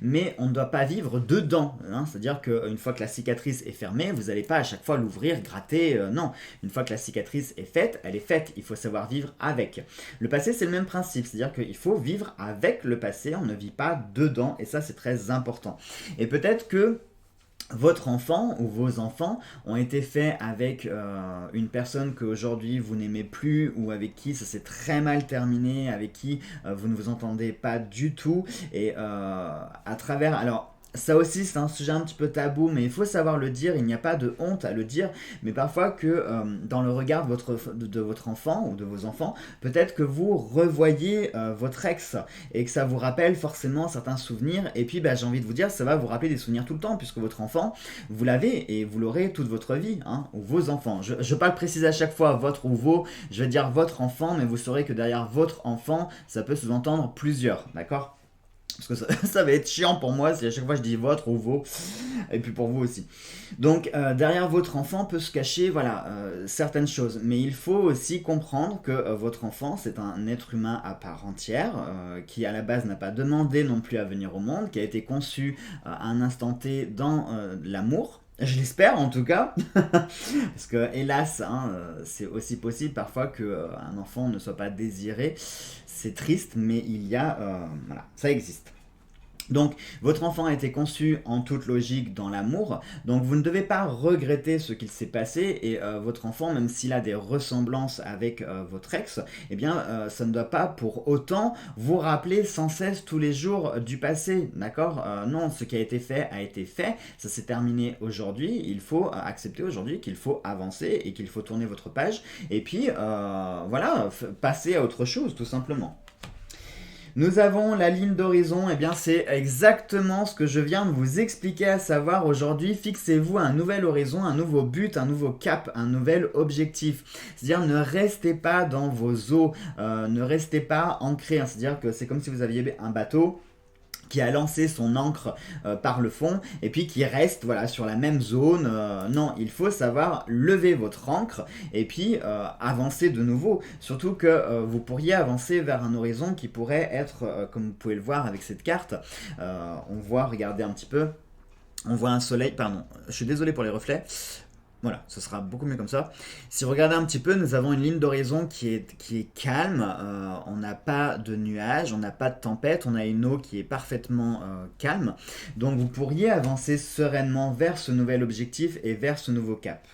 Mais on ne doit pas vivre dedans, hein, c'est-à-dire qu'une fois que la cicatrice est fermée, vous n'allez pas à chaque fois l'ouvrir, gratter, non. Une fois que la cicatrice est faite, elle est faite. Il faut savoir vivre avec. Le passé, c'est le même principe. C'est-à-dire qu'il faut vivre avec le passé. On ne vit pas dedans. Et ça, c'est très important. Et peut-être que votre enfant ou vos enfants ont été faits avec une personne qu'aujourd'hui vous n'aimez plus, ou avec qui ça s'est très mal terminé, avec qui vous ne vous entendez pas du tout. Et à travers... Alors, ça aussi c'est un sujet un petit peu tabou, mais il faut savoir le dire, il n'y a pas de honte à le dire, mais parfois que dans le regard de votre enfant ou de vos enfants, peut-être que vous revoyez votre ex et que ça vous rappelle forcément certains souvenirs, et puis j'ai envie de vous dire, ça va vous rappeler des souvenirs tout le temps, puisque votre enfant, vous l'avez et vous l'aurez toute votre vie, hein, ou vos enfants. Je ne vais pas le préciser à chaque fois, votre ou vos, je vais dire votre enfant, mais vous saurez que derrière votre enfant, ça peut sous-entendre plusieurs, d'accord ? Parce que ça va être chiant pour moi si à chaque fois je dis votre ou vos, et puis pour vous aussi. Donc derrière votre enfant peut se cacher certaines choses, mais il faut aussi comprendre que votre enfant c'est un être humain à part entière, qui à la base n'a pas demandé non plus à venir au monde, qui a été conçu à un instant T dans l'amour. Je l'espère en tout cas, parce que hélas, hein, c'est aussi possible parfois qu'un enfant ne soit pas désiré. C'est triste, mais il y a, ça existe. Donc, votre enfant a été conçu en toute logique dans l'amour, donc vous ne devez pas regretter ce qu'il s'est passé, et votre enfant, même s'il a des ressemblances avec votre ex, eh bien, ça ne doit pas pour autant vous rappeler sans cesse tous les jours du passé, d'accord. Non, ce qui a été fait, ça s'est terminé aujourd'hui, il faut accepter aujourd'hui qu'il faut avancer et qu'il faut tourner votre page, et puis, voilà, passer à autre chose, tout simplement. Nous avons la ligne d'horizon, et bien c'est exactement ce que je viens de vous expliquer, à savoir aujourd'hui, fixez-vous un nouvel horizon, un nouveau but, un nouveau cap, un nouvel objectif. C'est-à-dire ne restez pas dans vos eaux, ne restez pas ancré, hein. C'est-à-dire que c'est comme si vous aviez un bateau qui a lancé son ancre par le fond et puis qui reste voilà, sur la même zone. Non, il faut savoir lever votre ancre et puis avancer de nouveau. Surtout que vous pourriez avancer vers un horizon qui pourrait être, comme vous pouvez le voir avec cette carte, on voit, regardez un petit peu, on voit un soleil, pardon, je suis désolé pour les reflets. Voilà, ce sera beaucoup mieux comme ça. Si vous regardez un petit peu, nous avons une ligne d'horizon qui est calme. On n'a pas de nuages, on n'a pas de tempête, on a une eau qui est parfaitement calme. Donc vous pourriez avancer sereinement vers ce nouvel objectif et vers ce nouveau cap.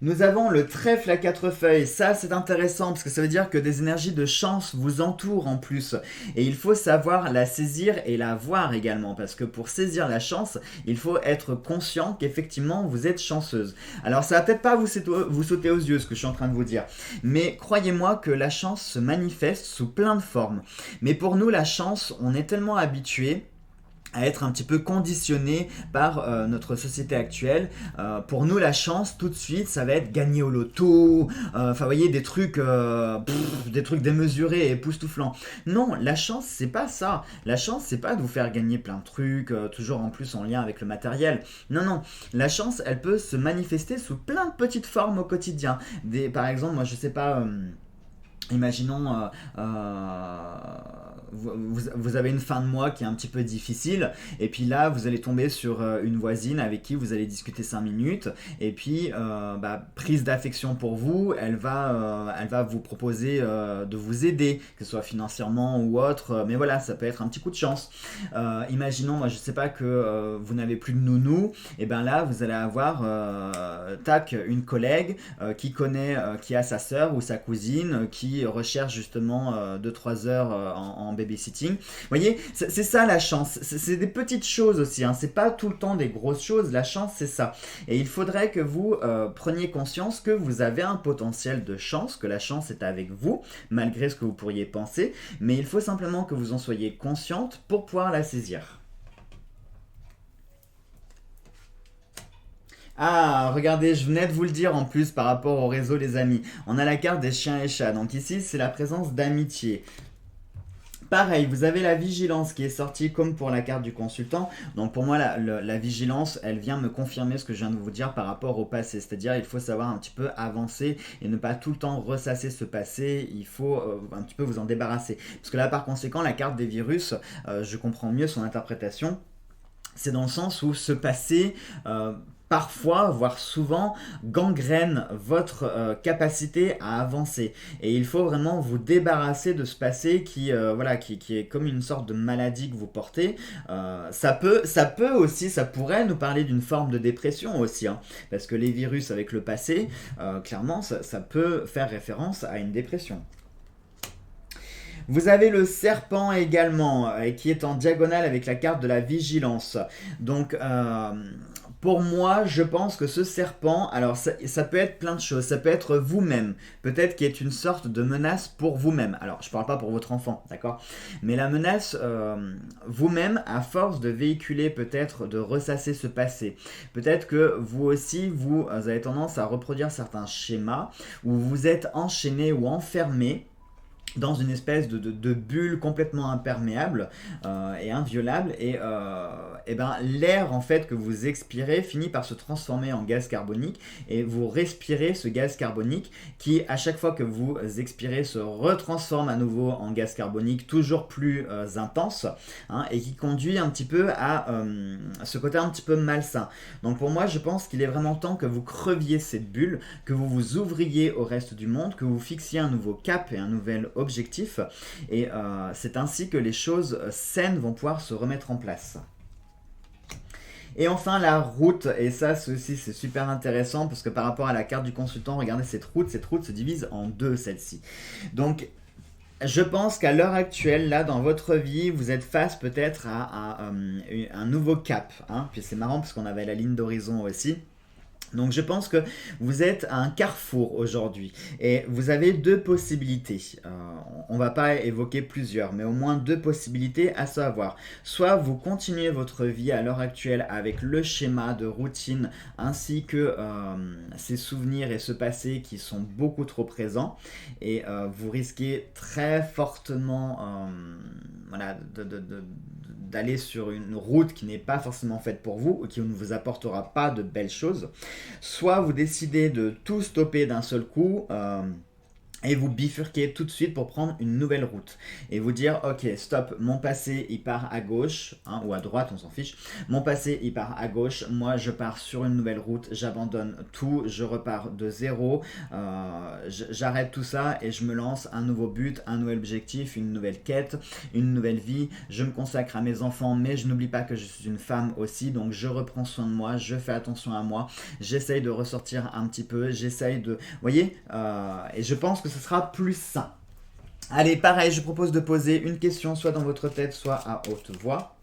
Nous avons le trèfle à 4 feuilles, ça c'est intéressant parce que ça veut dire que des énergies de chance vous entourent en plus. Et il faut savoir la saisir et la voir également, parce que pour saisir la chance, il faut être conscient qu'effectivement vous êtes chanceuse. Alors ça va peut-être pas vous sauter aux yeux ce que je suis en train de vous dire, mais croyez-moi que la chance se manifeste sous plein de formes. Mais pour nous la chance, on est tellement habitués à être un petit peu conditionné par notre société actuelle. Pour nous, la chance, tout de suite, ça va être gagner au loto, enfin, vous voyez, des trucs démesurés et époustouflants. Non, la chance, c'est pas ça. La chance, c'est pas de vous faire gagner plein de trucs, toujours en plus en lien avec le matériel. Non, non. La chance, elle peut se manifester sous plein de petites formes au quotidien. Par exemple, moi, je sais pas... Imaginons, vous avez une fin de mois qui est un petit peu difficile, et puis là, vous allez tomber sur une voisine avec qui vous allez discuter 5 minutes, et puis, prise d'affection pour vous, elle va vous proposer de vous aider, que ce soit financièrement ou autre, mais voilà, ça peut être un petit coup de chance. Imaginons, moi je sais pas, que vous n'avez plus de nounou, et bien là, vous allez avoir, une collègue qui a sa sœur ou sa cousine, qui recherche justement 2-3 heures en babysitting. Vous voyez, c'est ça la chance. C'est des petites choses aussi, hein. C'est pas tout le temps des grosses choses. La chance, c'est ça. Et il faudrait que vous preniez conscience que vous avez un potentiel de chance, que la chance est avec vous, malgré ce que vous pourriez penser. Mais il faut simplement que vous en soyez consciente pour pouvoir la saisir. Ah, regardez, je venais de vous le dire en plus par rapport au réseau les amis. On a la carte des chiens et chats. Donc ici, c'est la présence d'amitié. Pareil, vous avez la vigilance qui est sortie comme pour la carte du consultant. Donc pour moi, la vigilance, elle vient me confirmer ce que je viens de vous dire par rapport au passé. C'est-à-dire, il faut savoir un petit peu avancer et ne pas tout le temps ressasser ce passé. Il faut un petit peu vous en débarrasser. Parce que là, par conséquent, la carte des virus, je comprends mieux son interprétation. C'est dans le sens où ce passé... parfois, voire souvent, gangrène votre capacité à avancer. Et il faut vraiment vous débarrasser de ce passé qui est comme une sorte de maladie que vous portez. Ça peut aussi, ça pourrait nous parler d'une forme de dépression aussi, hein, parce que les virus avec le passé, clairement, ça peut faire référence à une dépression. Vous avez le serpent également, qui est en diagonale avec la carte de la vigilance. Donc, pour moi, je pense que ce serpent, alors ça peut être plein de choses. Ça peut être vous-même, peut-être qu'il est une sorte de menace pour vous-même. Alors, je ne parle pas pour votre enfant, d'accord? Mais la menace, vous-même, à force de véhiculer peut-être, de ressasser ce passé. Peut-être que vous aussi, vous avez tendance à reproduire certains schémas où vous êtes enchaîné ou enfermé dans une espèce de bulle complètement imperméable et inviolable, et eh ben, l'air en fait que vous expirez finit par se transformer en gaz carbonique et vous respirez ce gaz carbonique qui, à chaque fois que vous expirez, se retransforme à nouveau en gaz carbonique toujours plus intense, hein, et qui conduit un petit peu à ce côté un petit peu malsain. Donc pour moi, je pense qu'il est vraiment temps que vous creviez cette bulle, que vous vous ouvriez au reste du monde, que vous fixiez un nouveau cap et un nouvel objectif, et c'est ainsi que les choses saines vont pouvoir se remettre en place. Et enfin la route, et ça aussi c'est super intéressant parce que par rapport à la carte du consultant, regardez cette route se divise en deux, celle-ci. Donc je pense qu'à l'heure actuelle, là, dans votre vie, vous êtes face peut-être à un nouveau cap, hein. Puis c'est marrant parce qu'on avait la ligne d'horizon aussi. Donc je pense que vous êtes à un carrefour aujourd'hui et vous avez deux possibilités. On ne va pas évoquer plusieurs, mais au moins deux possibilités à savoir. Soit vous continuez votre vie à l'heure actuelle avec le schéma de routine ainsi que ces souvenirs et ce passé qui sont beaucoup trop présents et vous risquez très fortement voilà, d'aller sur une route qui n'est pas forcément faite pour vous ou qui ne vous apportera pas de belles choses. Soit vous décidez de tout stopper d'un seul coup et vous bifurquez tout de suite pour prendre une nouvelle route et vous dire ok stop, mon passé il part à gauche, hein, ou à droite, on s'en fiche, mon passé il part à gauche, moi je pars sur une nouvelle route, j'abandonne tout, je repars de zéro, j'arrête tout ça et je me lance un nouveau but, un nouvel objectif, une nouvelle quête, une nouvelle vie, je me consacre à mes enfants mais je n'oublie pas que je suis une femme aussi, donc je reprends soin de moi, je fais attention à moi, j'essaye de ressortir un petit peu, j'essaye de, vous voyez, et je pense que ce sera plus sain. Allez, pareil, je propose de poser une question soit dans votre tête, soit à haute voix.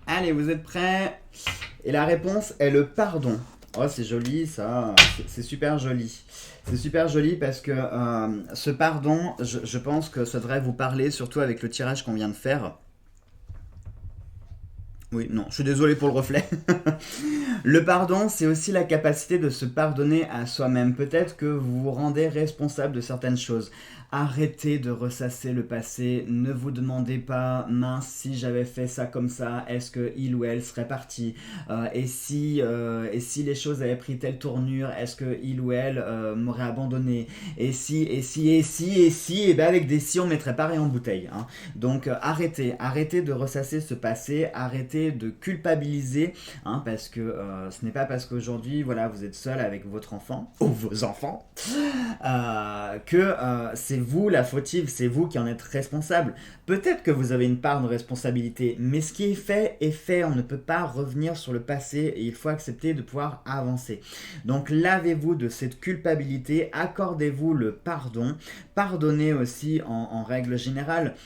Allez, vous êtes prêts? Et la réponse est le pardon. Oh, c'est joli, ça. C'est super joli. C'est super joli parce que ce pardon, je pense que ça devrait vous parler, surtout avec le tirage qu'on vient de faire. Oui, non, je suis désolé pour le reflet. Le pardon, c'est aussi la capacité de se pardonner à soi-même. Peut-être que vous vous rendez responsable de certaines choses. Arrêtez de ressasser le passé. Ne vous demandez pas, mince, si j'avais fait ça comme ça, est-ce que il ou elle serait parti, et si les choses avaient pris telle tournure, est-ce que il ou elle m'aurait abandonné, et si, et ben avec des si, on mettrait pareil en bouteille, hein. Donc arrêtez de ressasser ce passé, arrêtez de culpabiliser, hein, parce que ce n'est pas parce qu'aujourd'hui voilà, vous êtes seul avec votre enfant, ou vos enfants, que c'est vous la fautive, c'est vous qui en êtes responsable. Peut-être que vous avez une part de responsabilité, mais ce qui est fait, on ne peut pas revenir sur le passé et il faut accepter de pouvoir avancer. Donc lavez-vous de cette culpabilité, accordez-vous le pardon, pardonnez aussi en règle générale.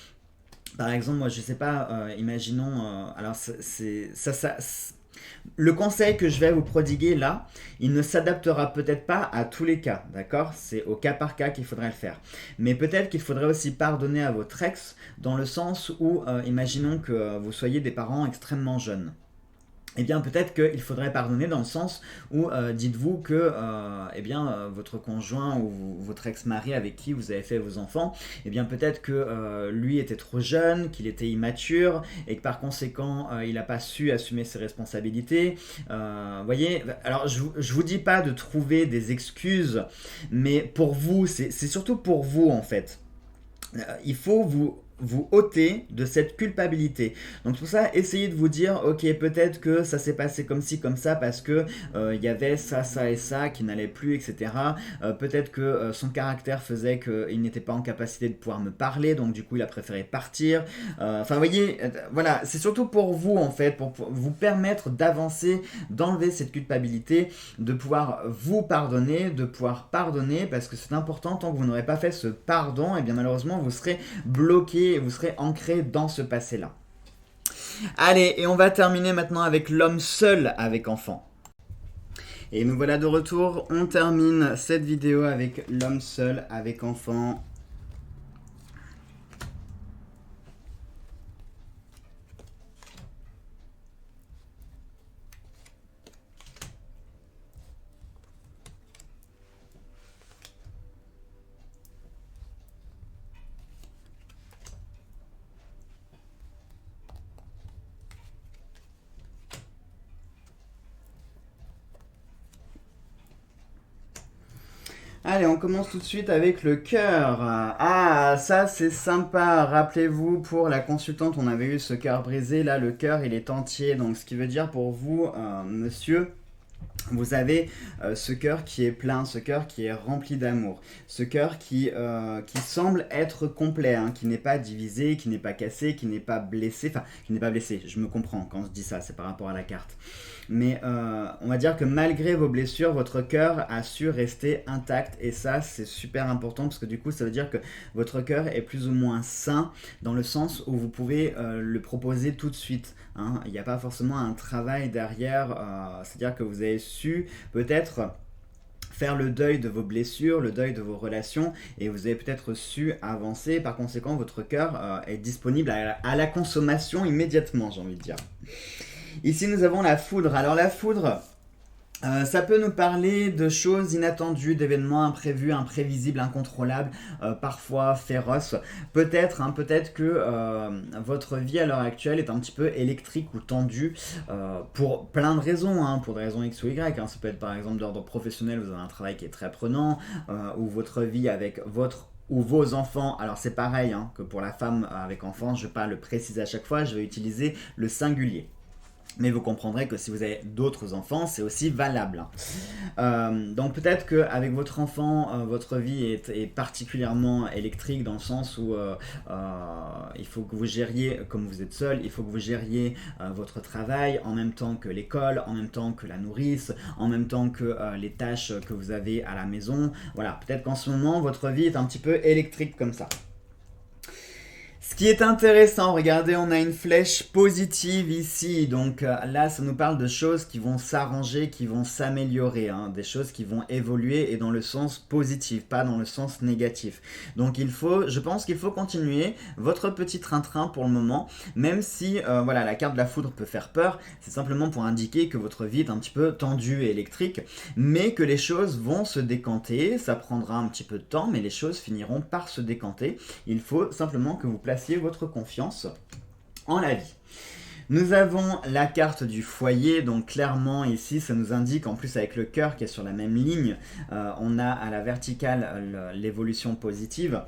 Par exemple, moi je sais pas, imaginons, alors le conseil que je vais vous prodiguer là, il ne s'adaptera peut-être pas à tous les cas, d'accord? C'est au cas par cas qu'il faudrait le faire. Mais peut-être qu'il faudrait aussi pardonner à votre ex dans le sens où, imaginons que vous soyez des parents extrêmement jeunes. Eh bien peut-être qu'il faudrait pardonner dans le sens où dites-vous que votre conjoint ou votre ex-mari avec qui vous avez fait vos enfants, eh bien peut-être que lui était trop jeune, qu'il était immature et que par conséquent il n'a pas su assumer ses responsabilités. Voyez, alors je vous dis pas de trouver des excuses, mais pour vous, c'est surtout pour vous en fait. Il faut vous ôter de cette culpabilité. Donc pour ça, essayez de vous dire, ok, peut-être que ça s'est passé comme ci, comme ça, parce que y avait ça, ça et ça qui n'allait plus, etc. Peut-être que son caractère faisait qu'il n'était pas en capacité de pouvoir me parler, donc du coup il a préféré partir. Enfin, vous voyez, voilà, c'est surtout pour vous en fait, pour vous permettre d'avancer, d'enlever cette culpabilité, de pouvoir vous pardonner, de pouvoir pardonner, parce que c'est important, tant que vous n'aurez pas fait ce pardon, et bien malheureusement vous serez bloqué et vous serez ancré dans ce passé-là. Allez, et on va terminer maintenant avec l'homme seul avec enfant. Et nous voilà de retour, on termine cette vidéo avec l'homme seul avec enfant. Allez, on commence tout de suite avec le cœur. Ah, ça c'est sympa. Rappelez-vous, pour la consultante, on avait eu ce cœur brisé. Là, le cœur, il est entier. Donc, ce qui veut dire pour vous, monsieur, vous avez ce cœur qui est plein, ce cœur qui est rempli d'amour, ce cœur qui semble être complet, hein, qui n'est pas divisé, qui n'est pas cassé, qui n'est pas blessé, enfin, qui n'est pas blessé, je me comprends quand je dis ça, c'est par rapport à la carte. Mais on va dire que malgré vos blessures, votre cœur a su rester intact, et ça c'est super important parce que du coup ça veut dire que votre cœur est plus ou moins sain dans le sens où vous pouvez le proposer tout de suite. Hein. Il n'y a pas forcément un travail derrière, c'est-à-dire que vous avez su peut-être faire le deuil de vos blessures, le deuil de vos relations, et vous avez peut-être su avancer. Par conséquent, votre cœur est disponible à la consommation immédiatement, j'ai envie de dire. Ici, nous avons la foudre. Alors la foudre, ça peut nous parler de choses inattendues, d'événements imprévus, imprévisibles, incontrôlables, parfois féroces. Peut-être que votre vie à l'heure actuelle est un petit peu électrique ou tendue pour plein de raisons, hein, pour des raisons X ou Y. Hein. Ça peut être par exemple d'ordre professionnel, vous avez un travail qui est très prenant, ou votre vie avec votre ou vos enfants, alors c'est pareil hein, que pour la femme avec enfants, je ne vais pas le préciser à chaque fois, je vais utiliser le singulier. Mais vous comprendrez que si vous avez d'autres enfants, c'est aussi valable. Donc peut-être qu'avec votre enfant, votre vie est particulièrement électrique dans le sens où il faut que vous gériez, comme vous êtes seul, il faut que vous gériez votre travail en même temps que l'école, en même temps que la nourrice, en même temps que les tâches que vous avez à la maison. Voilà, peut-être qu'en ce moment, votre vie est un petit peu électrique comme ça. Ce qui est intéressant, regardez, on a une flèche positive ici, donc là ça nous parle de choses qui vont s'arranger, qui vont s'améliorer, hein, des choses qui vont évoluer et dans le sens positif, pas dans le sens négatif. Donc je pense qu'il faut continuer votre petit train-train pour le moment, même si voilà, la carte de la foudre peut faire peur, c'est simplement pour indiquer que votre vie est un petit peu tendue et électrique, mais que les choses vont se décanter, ça prendra un petit peu de temps, mais les choses finiront par se décanter. Il faut simplement que vous placiez votre confiance en la vie. Nous avons la carte du foyer, donc clairement ici ça nous indique, en plus avec le cœur qui est sur la même ligne, on a à la verticale l'évolution positive.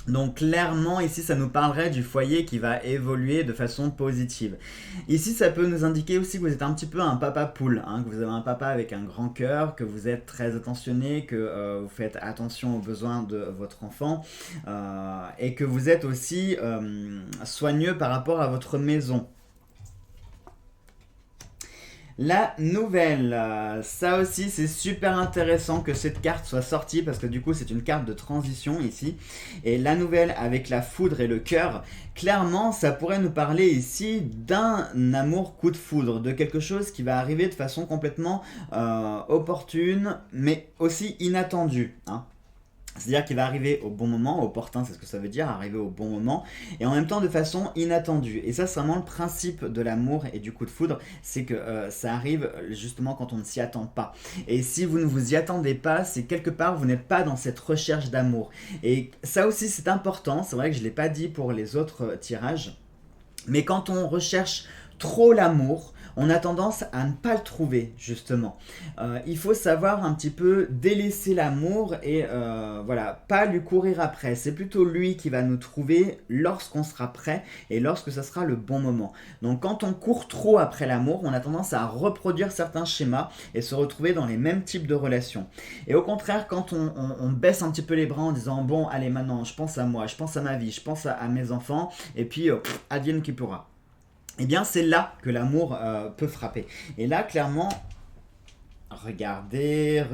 Donc clairement ici ça nous parlerait du foyer qui va évoluer de façon positive. Ici ça peut nous indiquer aussi que vous êtes un petit peu un papa poule, hein, que vous avez un papa avec un grand cœur, que vous êtes très attentionné, que vous faites attention aux besoins de votre enfant et que vous êtes aussi soigneux par rapport à votre maison. La nouvelle, ça aussi c'est super intéressant que cette carte soit sortie parce que du coup c'est une carte de transition ici. Et la nouvelle avec la foudre et le cœur, clairement ça pourrait nous parler ici d'un amour coup de foudre, de quelque chose qui va arriver de façon complètement opportune mais aussi inattendue. Hein. C'est-à-dire qu'il va arriver au bon moment, opportun, c'est ce que ça veut dire, arriver au bon moment, et en même temps de façon inattendue. Et ça, c'est vraiment le principe de l'amour et du coup de foudre, c'est que ça arrive justement quand on ne s'y attend pas. Et si vous ne vous y attendez pas, c'est quelque part, vous n'êtes pas dans cette recherche d'amour. Et ça aussi, c'est important, c'est vrai que je ne l'ai pas dit pour les autres tirages, mais quand on recherche trop l'amour, on a tendance à ne pas le trouver, justement. Il faut savoir un petit peu délaisser l'amour et voilà, pas lui courir après. C'est plutôt lui qui va nous trouver lorsqu'on sera prêt et lorsque ça sera le bon moment. Donc quand on court trop après l'amour, on a tendance à reproduire certains schémas et se retrouver dans les mêmes types de relations. Et au contraire, quand on baisse un petit peu les bras en disant « Bon, allez, maintenant, je pense à moi, je pense à ma vie, je pense à mes enfants, et puis advienne qui pourra ». Eh bien, c'est là que l'amour peut frapper. Et là, clairement, regardez,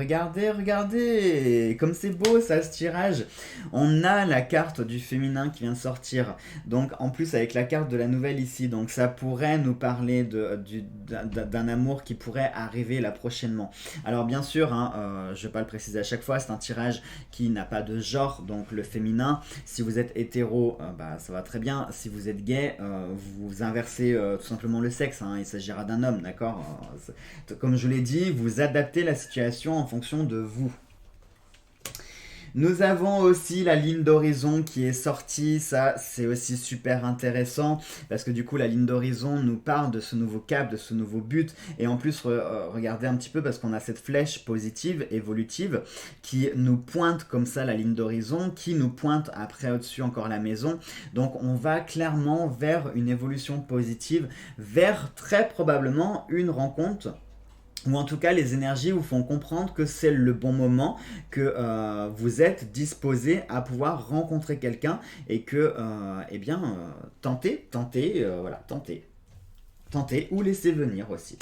comme c'est beau ça, ce tirage. On a la carte du féminin qui vient de sortir, donc en plus avec la carte de la nouvelle ici, donc ça pourrait nous parler d'un amour qui pourrait arriver là prochainement. Alors bien sûr, hein, je ne vais pas le préciser à chaque fois, c'est un tirage qui n'a pas de genre, donc le féminin, si vous êtes hétéro, ça va très bien, si vous êtes gay, vous inversez tout simplement le sexe, hein, il s'agira d'un homme, d'accord, comme je l'ai dit, vous adaptez la situation en fonction de vous. Nous avons aussi la ligne d'horizon qui est sortie, ça c'est aussi super intéressant parce que du coup la ligne d'horizon nous parle de ce nouveau cap, de ce nouveau but et en plus regardez un petit peu parce qu'on a cette flèche positive, évolutive qui nous pointe comme ça la ligne d'horizon, qui nous pointe après au-dessus encore la maison, donc on va clairement vers une évolution positive, vers très probablement une rencontre ou en tout cas les énergies vous font comprendre que c'est le bon moment, que vous êtes disposé à pouvoir rencontrer quelqu'un et que, eh bien, voilà, tentez ou laissez venir aussi.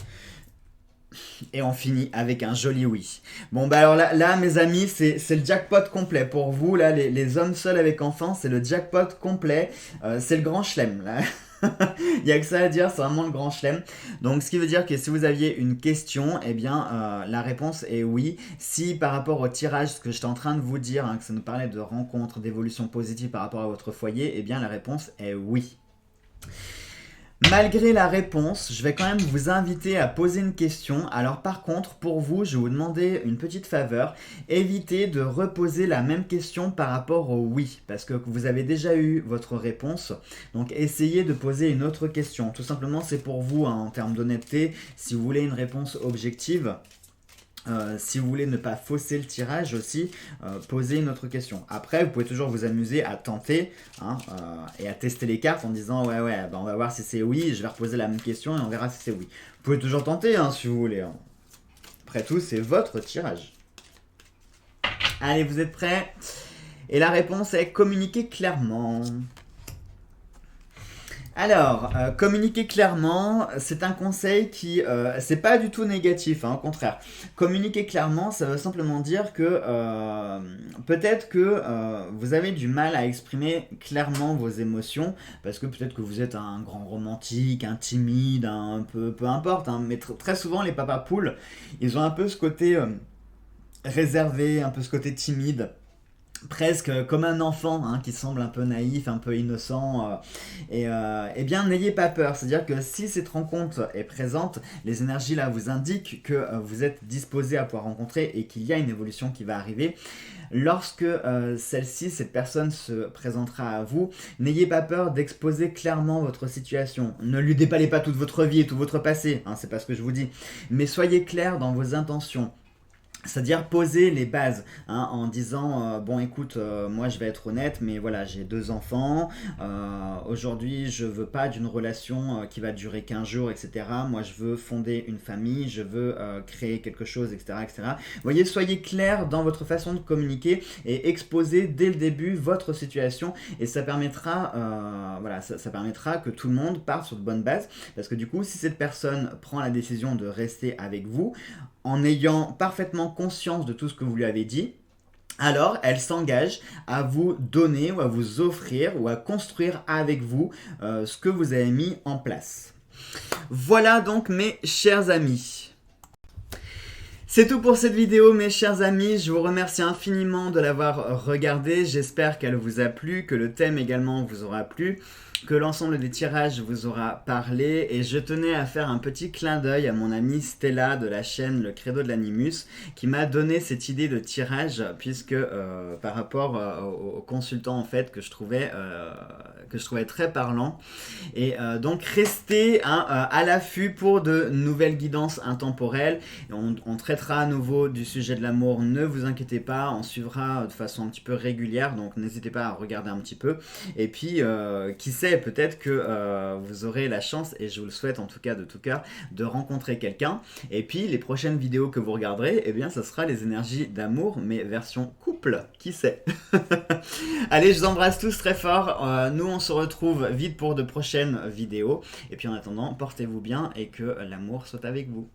Et on finit avec un joli oui. Bon bah alors là mes amis, c'est le jackpot complet. Pour vous, là, les hommes seuls avec enfants, c'est le jackpot complet. C'est le grand chelem, là. Il n'y a que ça à dire, c'est vraiment le grand chelem. Donc ce qui veut dire que si vous aviez une question, eh bien la réponse est oui. Si par rapport au tirage, ce que j'étais en train de vous dire, hein, que ça nous parlait de rencontres, d'évolution positive par rapport à votre foyer, eh bien la réponse est oui. Malgré la réponse, je vais quand même vous inviter à poser une question. Alors par contre, pour vous, je vais vous demander une petite faveur. Évitez de reposer la même question par rapport au oui, parce que vous avez déjà eu votre réponse. Donc essayez de poser une autre question. Tout simplement, c'est pour vous, hein, en termes d'honnêteté, si vous voulez une réponse objective. Si vous voulez ne pas fausser le tirage aussi, posez une autre question. Après, vous pouvez toujours vous amuser à tenter hein, et à tester les cartes en disant ouais, bah, on va voir si c'est oui, je vais reposer la même question et on verra si c'est oui. Vous pouvez toujours tenter hein, si vous voulez. Hein. Après tout, c'est votre tirage. Allez, vous êtes prêts? Et la réponse est communiquer clairement. Alors, communiquer clairement, c'est un conseil qui, c'est pas du tout négatif, hein, au contraire. Communiquer clairement, ça veut simplement dire que peut-être que vous avez du mal à exprimer clairement vos émotions, parce que peut-être que vous êtes un grand romantique, un timide, un peu importe, hein, mais très souvent les papas poules, ils ont un peu ce côté réservé, un peu ce côté timide. Presque comme un enfant hein, qui semble un peu naïf, un peu innocent. Eh bien, n'ayez pas peur. C'est-à-dire que si cette rencontre est présente, les énergies là vous indiquent que vous êtes disposé à pouvoir rencontrer et qu'il y a une évolution qui va arriver. Lorsque cette personne se présentera à vous, n'ayez pas peur d'exposer clairement votre situation. Ne lui déballez pas toute votre vie et tout votre passé, hein, c'est pas ce que je vous dis. Mais soyez clair dans vos intentions. C'est-à-dire poser les bases hein, en disant bon écoute moi je vais être honnête mais voilà j'ai 2 enfants aujourd'hui je veux pas d'une relation qui va durer 15 jours etc. Moi je veux fonder une famille, je veux créer quelque chose etc. Vous voyez, soyez clair dans votre façon de communiquer et exposer dès le début votre situation et ça permettra ça permettra que tout le monde parte sur de bonnes bases parce que du coup si cette personne prend la décision de rester avec vous en ayant parfaitement conscience de tout ce que vous lui avez dit, alors elle s'engage à vous donner ou à vous offrir ou à construire avec vous ce que vous avez mis en place. Voilà donc mes chers amis. C'est tout pour cette vidéo mes chers amis, je vous remercie infiniment de l'avoir regardée, j'espère qu'elle vous a plu, que le thème également vous aura plu, que l'ensemble des tirages vous aura parlé et je tenais à faire un petit clin d'œil à mon amie Stella de la chaîne Le Credo de l'Animus qui m'a donné cette idée de tirage puisque par rapport au consultant en fait que je trouvais très parlant et donc restez à l'affût pour de nouvelles guidances intemporelles. On traitera à nouveau du sujet de l'amour, ne vous inquiétez pas, on suivra de façon un petit peu régulière donc n'hésitez pas à regarder un petit peu et puis qui sait peut-être que vous aurez la chance, et je vous le souhaite en tout cas de tout cœur, de rencontrer quelqu'un. Et puis les prochaines vidéos que vous regarderez, eh bien ça sera les énergies d'amour, mais version couple, qui sait. Allez, je vous embrasse tous très fort. Nous on se retrouve vite pour de prochaines vidéos. Et puis en attendant, portez-vous bien et que l'amour soit avec vous.